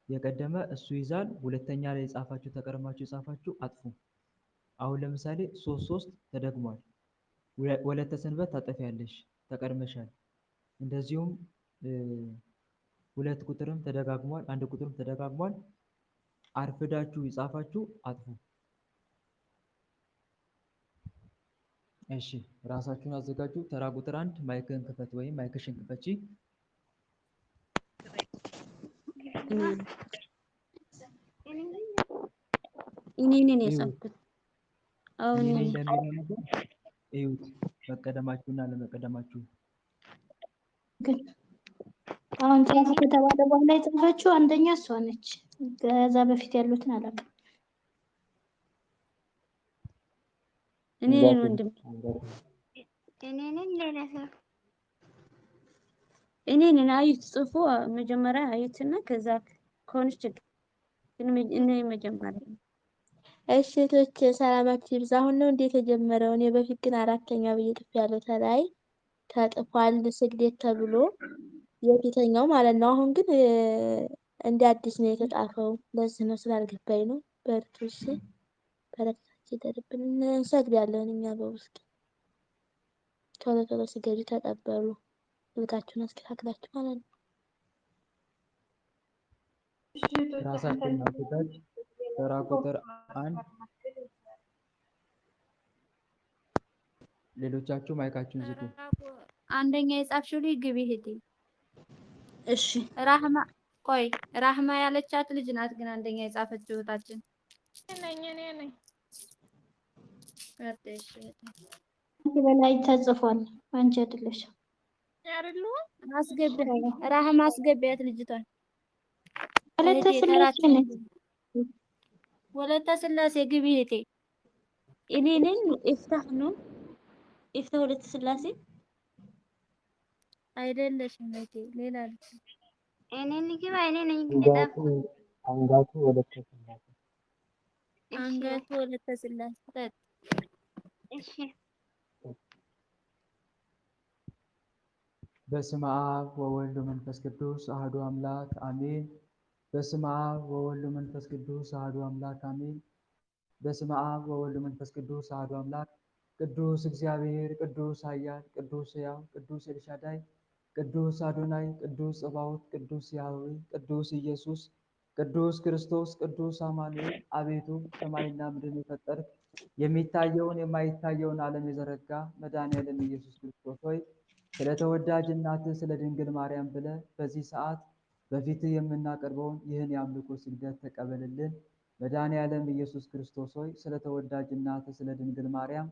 የቀደመ እሱ ይዛል። ሁለተኛ ላይ የጻፋችሁ ተቀርማችሁ የጻፋችሁ አጥፉ። አሁን ለምሳሌ 3 ተደግሟል። ወለተ ሰንበት ታጠፊያለሽ ተቀድመሻል። እንደዚሁም 2 ቁጥርም ተደጋግሟል፣ 1 ቁጥርም ተደጋግሟል። አርፍዳችሁ የጻፋችሁ አጥፉ። እሺ ራሳችሁን አዘጋጁ። ተራ ቁጥር 1 ማይክን ክፈት ወይም ማይክሽን ክፈቺ። እኔ የጻፍኩት አሁን እኔ እንደሚለው ነበር እዩት፣ መቀደማችሁና ለመቀደማችሁ። አሁን ጻፉ ከተባለ በኋላ የጻፈችው አንደኛ እሷ ነች። ከዛ በፊት ያሉትን አላውቅም። እኔ ነኝ ወንድም እኔ ነኝ። አዩት ጽፎ መጀመሪያ አዩትና ከዛ ከሆነች እኔ መጀመሪያ። እሺ እህቶች ሰላማችሁ ይብዛ። አሁን ነው እንዴት የተጀመረው? እኔ በፊት ግን 4ኛ ብዬ ጽፌያለሁ። ተላይ ተጥፏል ስግደት ተብሎ የፊተኛው ማለት ነው። አሁን ግን እንደ አዲስ ነው የተጻፈው። ለዚህ ነው ስላልገባኝ ነው። በርቱ እሺ። በረከታችን ይደርብን። እንሰግዳለን እኛ በውስጥ ቶሎ ቶሎ ስገዱ ተቀበሉ። ስልካችሁን አስተካክላችሁ ማለት ነው። ራሳችሁን አዘጋጅ። ተራ ቁጥር 1 ሌሎቻችሁ ማይካችሁን ዝጉ። አንደኛ የጻፍሽው ልጅ ግቢ ሂጂ። እሺ ራህማ ቆይ ራህማ ያለቻት ልጅ ናት ግን አንደኛ የጻፈችው እህታችን እኔ ነኝ። ቀጥሽ አንቺ በላይ ተጽፏል። አንቺ አይደለሽ ያርሉ አስገቢ። ራህማ አስገቢያት ልጅቷን። ወለተ ስላሴ ነች። ወለተ ስላሴ ግቢ እህቴ። እኔ ነኝ። ኢፍታህ ነው ኢፍታህ ወለተ ስላሴ አይደለሽም እህቴ፣ ሌላ ልጅ። እኔ ንግባ እኔ ነኝ። አንጋቱ ወለተ ስላሴ አንጋቱ ወለተ ስላሴ። እሺ በስመ አብ ወወልድ ወመንፈስ ቅዱስ አሐዱ አምላክ አሜን። በስመ አብ ወወልድ ወመንፈስ ቅዱስ አሐዱ አምላክ አሜን። በስመ አብ ወወልድ ወመንፈስ ቅዱስ አሐዱ አምላክ። ቅዱስ እግዚአብሔር፣ ቅዱስ ኃያል፣ ቅዱስ ሕያው፣ ቅዱስ ኤልሻዳይ፣ ቅዱስ አዶናይ፣ ቅዱስ ጸባኦት፣ ቅዱስ ያህዌ፣ ቅዱስ ኢየሱስ፣ ቅዱስ ክርስቶስ፣ ቅዱስ አማኑኤል፣ አቤቱ ሰማይና ምድርን የፈጠርክ የሚታየውን የማይታየውን ዓለም የዘረጋ መድኃኔዓለም ኢየሱስ ክርስቶስ ሆይ ስለ ተወዳጅ እናትህ ስለ ድንግል ማርያም ብለህ በዚህ ሰዓት በፊትህ የምናቀርበውን ይህን የአምልኮ ስግደት ተቀበልልን። መድኃኔዓለም ኢየሱስ ክርስቶስ ሆይ ስለ ተወዳጅ እናትህ ስለ ድንግል ማርያም